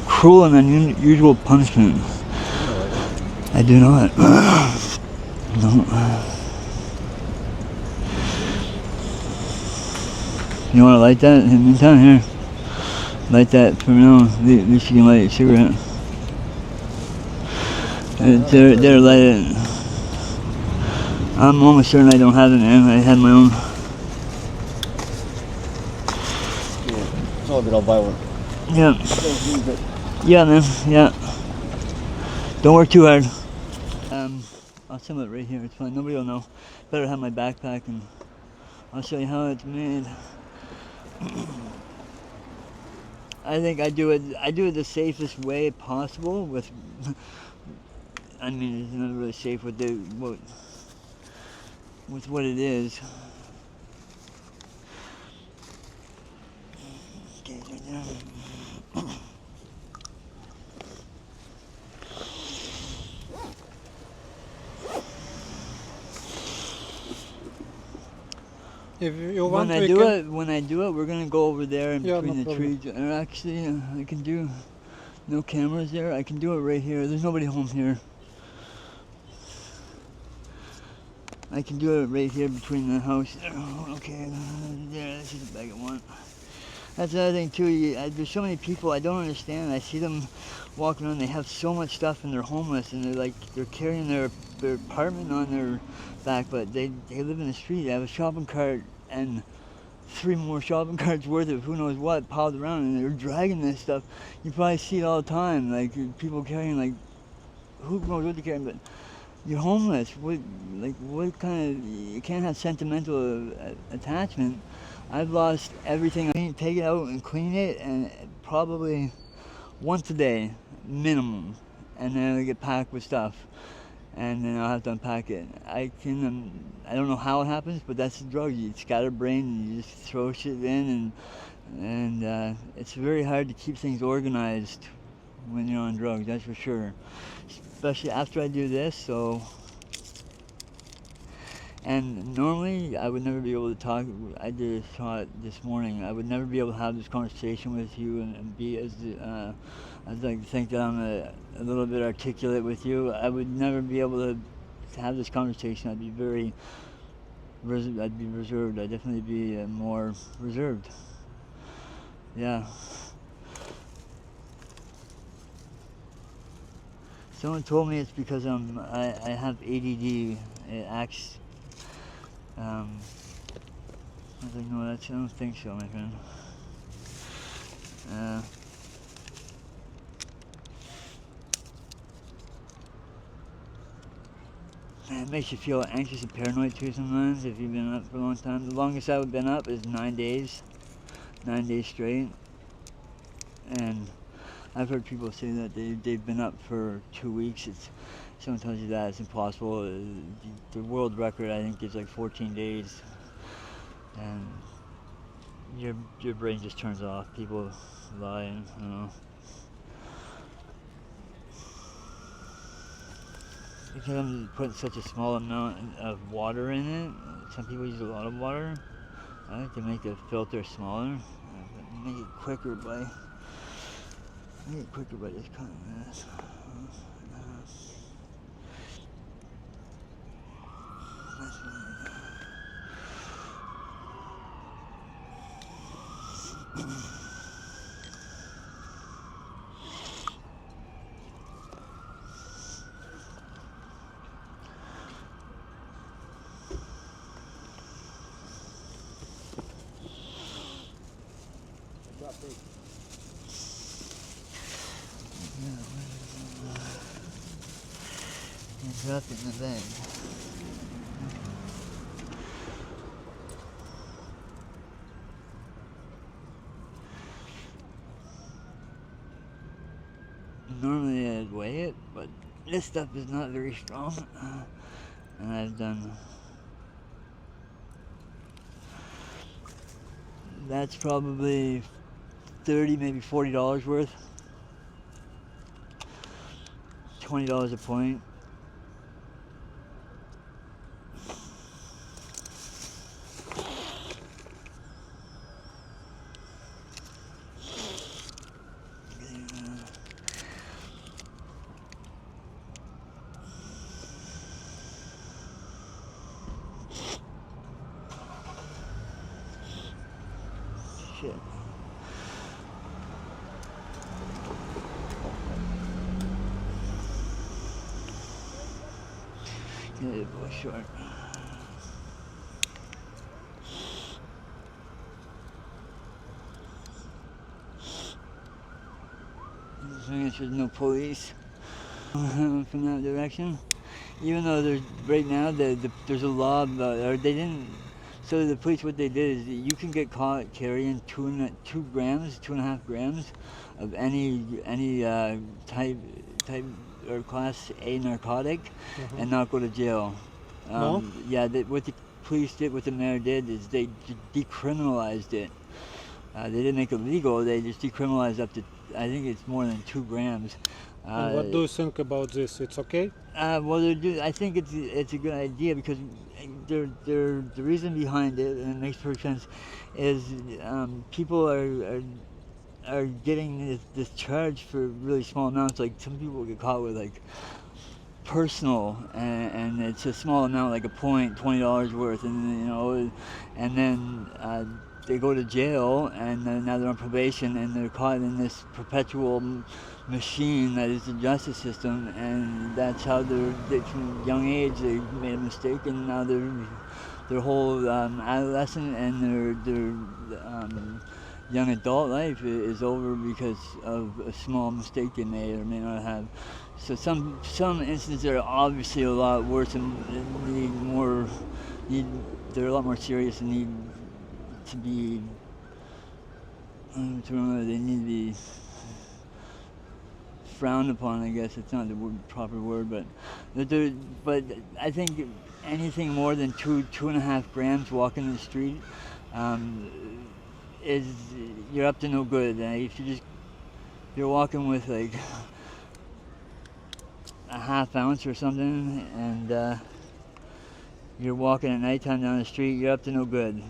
A: Cruel and unusual punishment. I do not. No. You want to light that in the meantime? Here. Light that for now. At least you can light a cigarette. There, light it. I'm almost certain I don't have it, man. I had my own.
C: Yeah. It's all good. I'll buy one.
A: Yeah. Yeah, man. Yeah. Don't work too hard. I'll assemble it right here. It's fine. Nobody will know. Better have my backpack, and I'll show you how it's made. I think I do it the safest way possible. With, I mean, it's not really safe with what it is. Okay, right there.
B: If you want,
A: When I do it, we're gonna go over there in
B: Yeah,
A: between
B: no
A: the
B: problem.
A: trees. And actually, I can do. No cameras there. I can do it right here. There's nobody home here. I can do it right here between the house. Okay, there. This is a bag of one. That's another thing too. There's so many people I don't understand. I see them walking around. They have so much stuff, and they're homeless, and they're carrying their apartment on their back, but they live in the street. They have a shopping cart and 3 more shopping carts worth of who knows what piled around, and they're dragging this stuff. You probably see it all the time, like people carrying, like, who knows what they're carrying, but you're homeless. What kind of, you can't have sentimental attachment. I've lost everything. I take it out and clean it, and probably once a day, minimum. And then I get packed with stuff, and then I'll have to unpack it. I don't know how it happens, but that's the drug. You scatterbrain, and you just throw shit in, and it's very hard to keep things organized when you're on drugs, that's for sure. Especially after I do this, so. And normally I would never be able to talk. I did a thought this morning. I would never be able to have this conversation with you and be as I'd like to think that I'm a little bit articulate with you. I would never be able to have this conversation. I'd be I'd be reserved. I'd definitely be more reserved. Yeah. Someone told me it's because I have ADD. It acts. I was like, no, I don't think so, my friend. It makes you feel anxious and paranoid too sometimes if you've been up for a long time. The longest I've been up is 9 days. 9 days straight. And I've heard people say that they've been up for 2 weeks. Someone tells you that it's impossible. The world record, I think, is like 14 days. And your brain just turns off. People lie, I don't know. Because I'm putting such a small amount of water in it. Some people use a lot of water. I like to make the filter smaller. Make it quicker by just cutting this. Dropped it in the bag. Normally I'd weigh it, but this stuff is not very strong. And I've done. That's probably $30, maybe $40 worth. $20 a point. Shit. Get it boy short. As long as there's no police from that direction. Even though there's right now there's a law about, or they didn't. So the police, what they did is you can get caught carrying 2.5 grams of any type or class A narcotic, and not go to jail.
B: No?
A: Yeah, what the police did, what the mayor did, is they decriminalized it. They didn't make it legal. They just decriminalized up to, I think it's more than 2 grams.
B: And what do you think about this? It's okay?
A: Well, I think it's a good idea because the reason behind it, and it makes perfect sense, is people are getting this charge for really small amounts. Like some people get caught with like personal, and it's a small amount, like a point, $20 worth, and and then they go to jail, and now they're on probation, and they're caught in this perpetual machine that is the justice system, and that's how they from a young age they made a mistake, and now their whole adolescent and young adult life is over because of a small mistake they may or may not have. So some instances are obviously a lot worse and need more need they're a lot more serious and need to be to remember they need to be frowned upon. I guess it's not the proper word, but there, but I think anything more than 2.5 grams walking in the street um, is you're up to no good. If you're walking with like a half ounce or something, and you're walking at nighttime down the street, you're up to no good.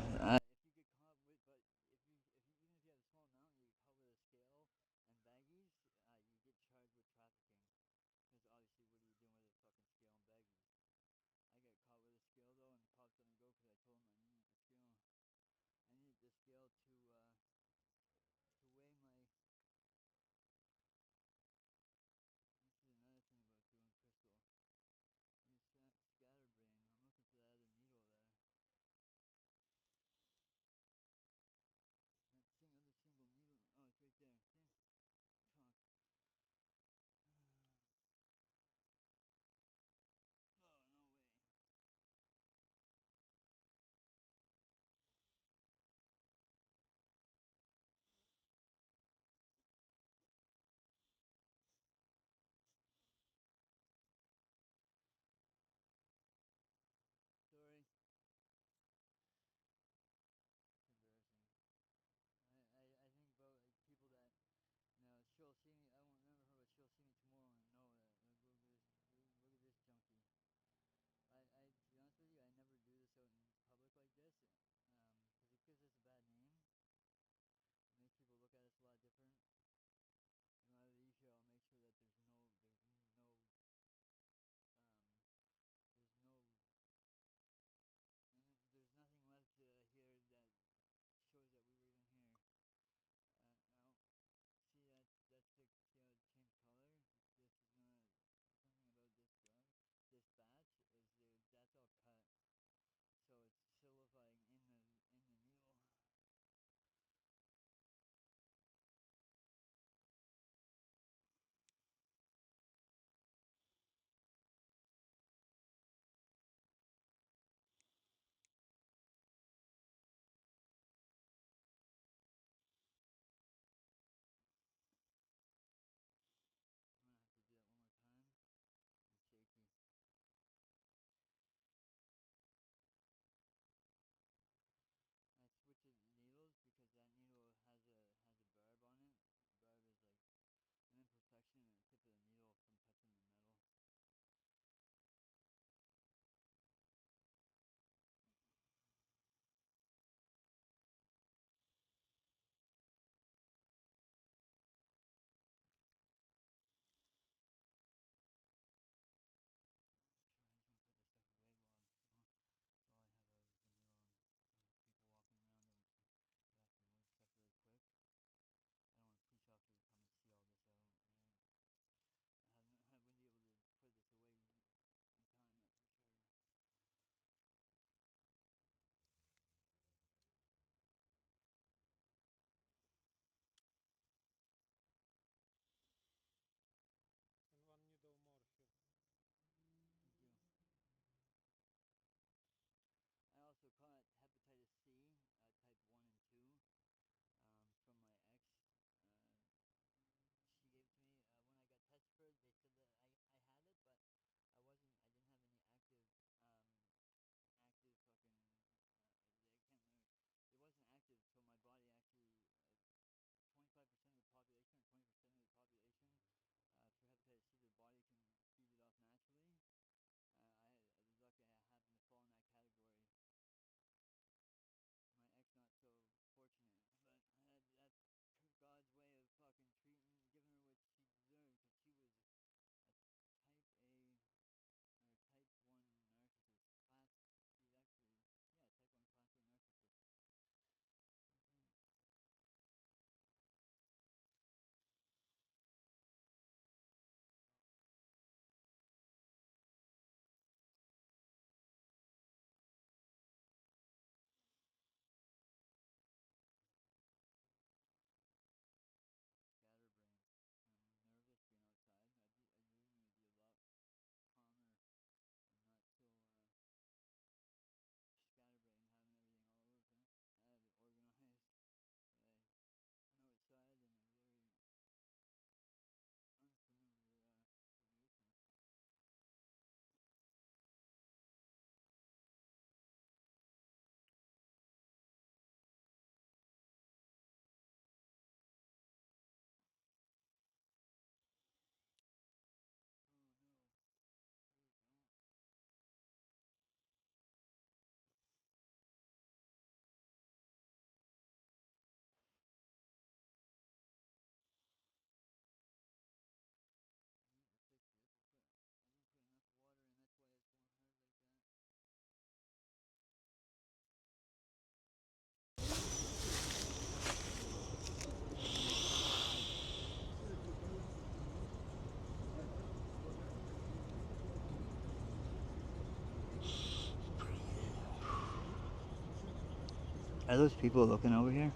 A: Are those people looking over here?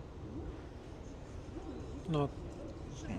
B: No.
A: Okay.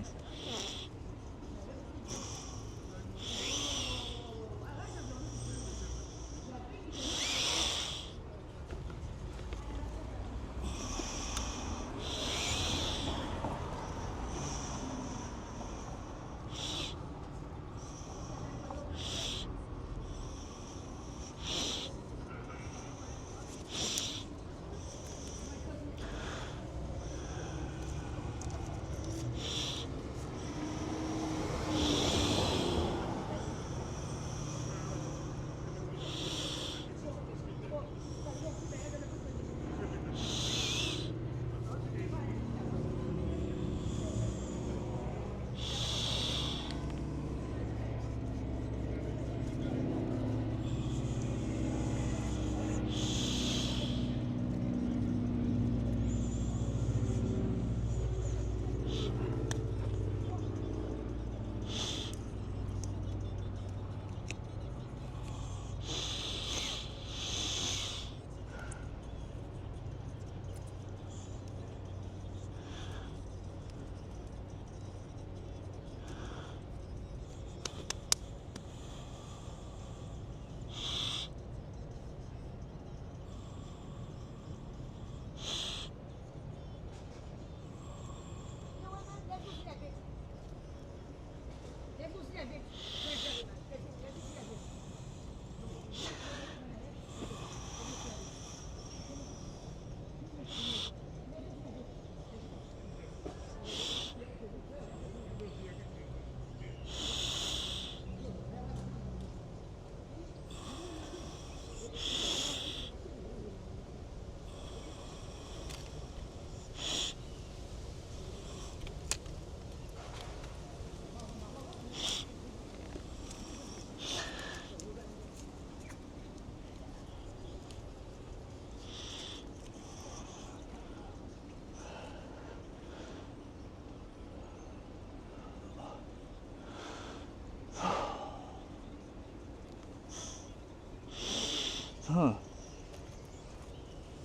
A: Oh,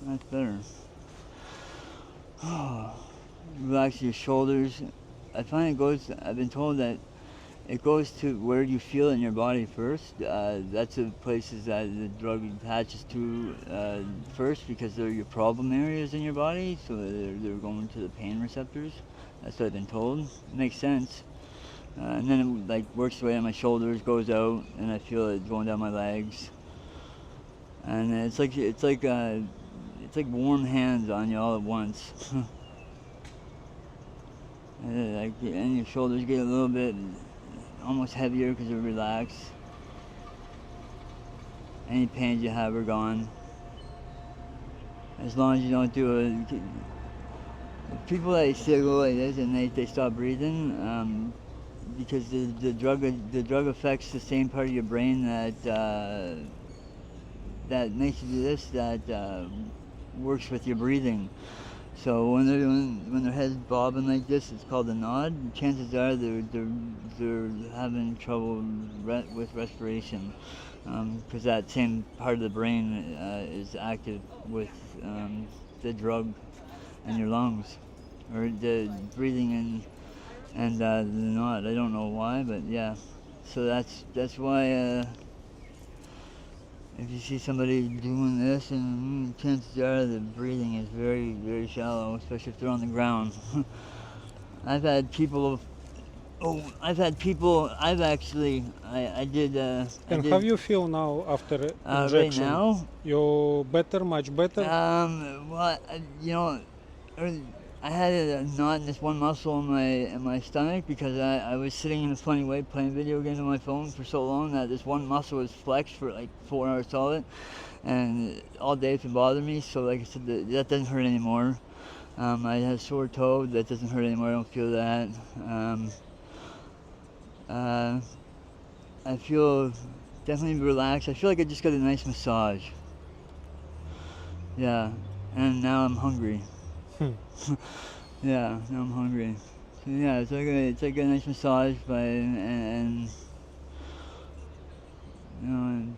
A: that's better. Oh, relax your shoulders. I find it goes, I've been told that it goes to where you feel in your body first. That's the places that the drug attaches to first, because they're your problem areas in your body, so they're going to the pain receptors. That's what I've been told. It makes sense. And then it like works its way on my shoulders, goes out, and I feel it going down my legs. And it's like warm hands on you all at once. And your shoulders get a little bit almost heavier because you're relaxed. Any pains you have are gone. As long as you don't do it. People that still go like this and they stop breathing, because the drug affects the same part of your brain that makes you do this, that works with your breathing. So when their head's bobbing like this, it's called a nod. Chances are they're having trouble with respiration, because that same part of the brain is active with the drug in your lungs, or the breathing and the nod. I don't know why, but yeah. So that's why. If you see somebody doing this, and chances are the breathing is very, very shallow, especially if they're on the ground. I've had people. I did.
B: And how you feel now after
A: Right
B: injection?
A: now.
B: You better, much better?
A: Well, I had a knot in this one muscle in my stomach, because I was sitting in a funny way playing video games on my phone for so long that this one muscle was flexed for like 4 hours solid, and all day it's been bothering me. So like I said, that doesn't hurt anymore. I had a sore toe, that doesn't hurt anymore. I don't feel that. I feel definitely relaxed. I feel like I just got a nice massage. Yeah, and now I'm hungry. Yeah, now I'm hungry. So yeah, it's like a nice massage, and you know,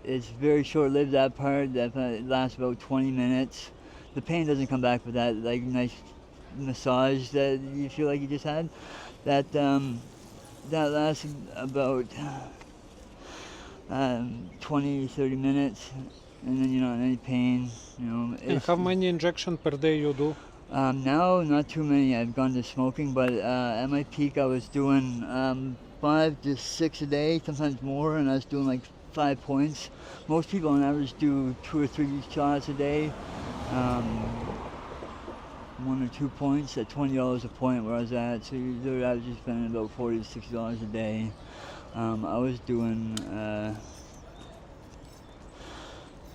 A: it's very short-lived, that part. It lasts about 20 minutes. the pain doesn't come back, but that like nice massage that you feel like you just had, that that lasts about 20-30 minutes, and then you're not in any pain. You know.
B: And how many injections per day you do?
A: Now, not too many. I've gone to smoking, but at my peak, I was doing 5 to 6 a day, sometimes more, and I was doing like 5 points. Most people on average do 2 or 3 shots a day, 1 or 2 points at $20 a point where I was at. So you're averaging spending about $40 to $60 a day. I was doing.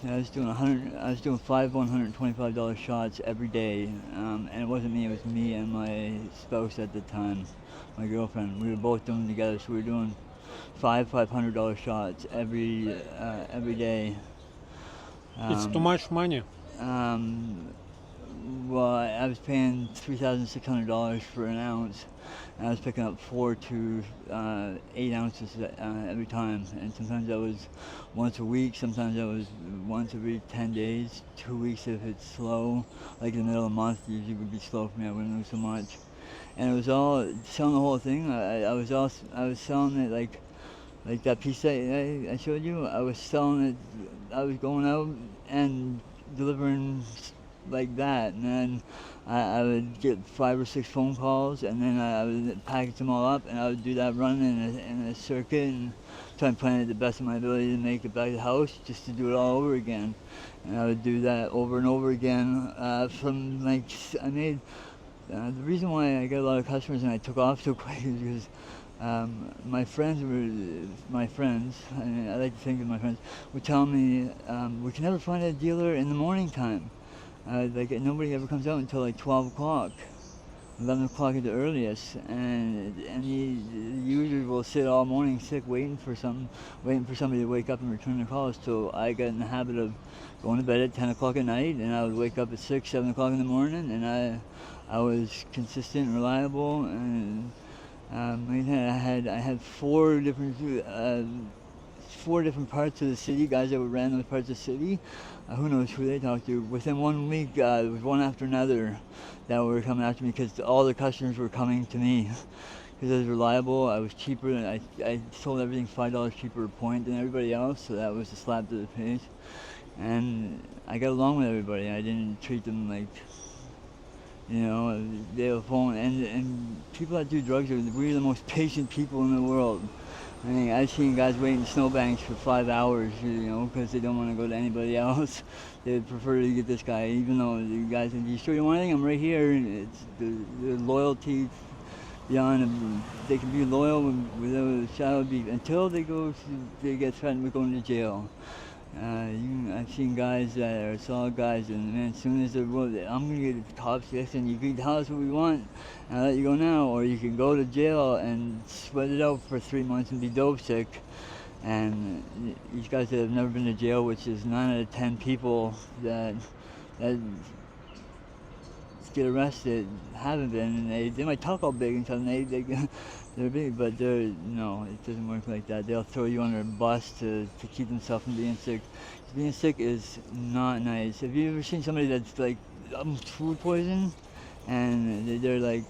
A: I was doing 5 $125 shots every day, and it wasn't me. It was me and my spouse at the time, my girlfriend. We were both doing it together, so we were doing 5 $500 shots every day.
B: It's too much money.
A: Well, I was paying $3,600 for an ounce. And I was picking up 4 to 8 ounces every time, and sometimes that was once a week, sometimes that was once every 10 days, 2 weeks if it's slow. Like in the middle of the month, usually would be slow for me, I wouldn't lose so much. And it was all, selling the whole thing, I was selling it like that piece that I showed you, I was selling it, I was going out and delivering like that, and then I would get 5 or 6 phone calls, and then I would package them all up, and I would do that run in a circuit and try and plan it the best of my ability to make it back to the house, just to do it all over again. And I would do that over and over again. I made the reason why I got a lot of customers and I took off so quick is because my friends, and I like to think of my friends, would tell me we can never find a dealer in the morning time. Like nobody ever comes out until like 12 o'clock, 11 o'clock at the earliest, and he usually will sit all morning sick waiting for somebody to wake up and return their calls. So I got in the habit of going to bed at 10 o'clock at night, and I would wake up at 6, 7 o'clock in the morning, and I was consistent and reliable, and I had 4 different parts of the city, guys that would ran those parts of the city. Who knows who they talked to. Within 1 week, there was one after another that were coming after me because all the customers were coming to me. Because I was reliable, I was cheaper, and I sold everything $5 cheaper a point than everybody else, so that was a slap to the face. And I got along with everybody. I didn't treat them like, they were phone. And people that do drugs are really the most patient people in the world. I mean, I've seen guys wait in snowbanks for 5 hours, because they don't want to go to anybody else. They prefer to get this guy, even though the guy said, "You sure you want anything? I'm right here." And it's the loyalty beyond. They can be loyal without a shadow of beef until they get threatened with going to jail. I've seen guys that are solid guys, and man, as soon as they're, I'm gonna get the cops, and you can tell us what we want, and I'll let you go now, or you can go to jail and sweat it out for 3 months and be dope sick. And these guys that have never been to jail, which is 9 out of 10 people that get arrested haven't been, and they might talk all big and something. They're big, but no, it doesn't work like that. They'll throw you under a bus to keep themselves from being sick. Being sick is not nice. Have you ever seen somebody that's like food poisoned, and they're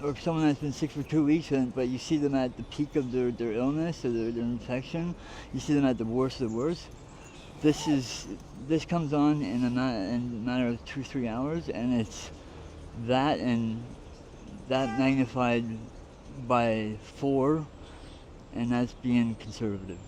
A: or someone that's been sick for 2 weeks, but you see them at the peak of their illness or their infection? You see them at the worst of the worst. This comes on in a matter of 2-3 hours, and it's that and that magnified by 4, and that's being conservative.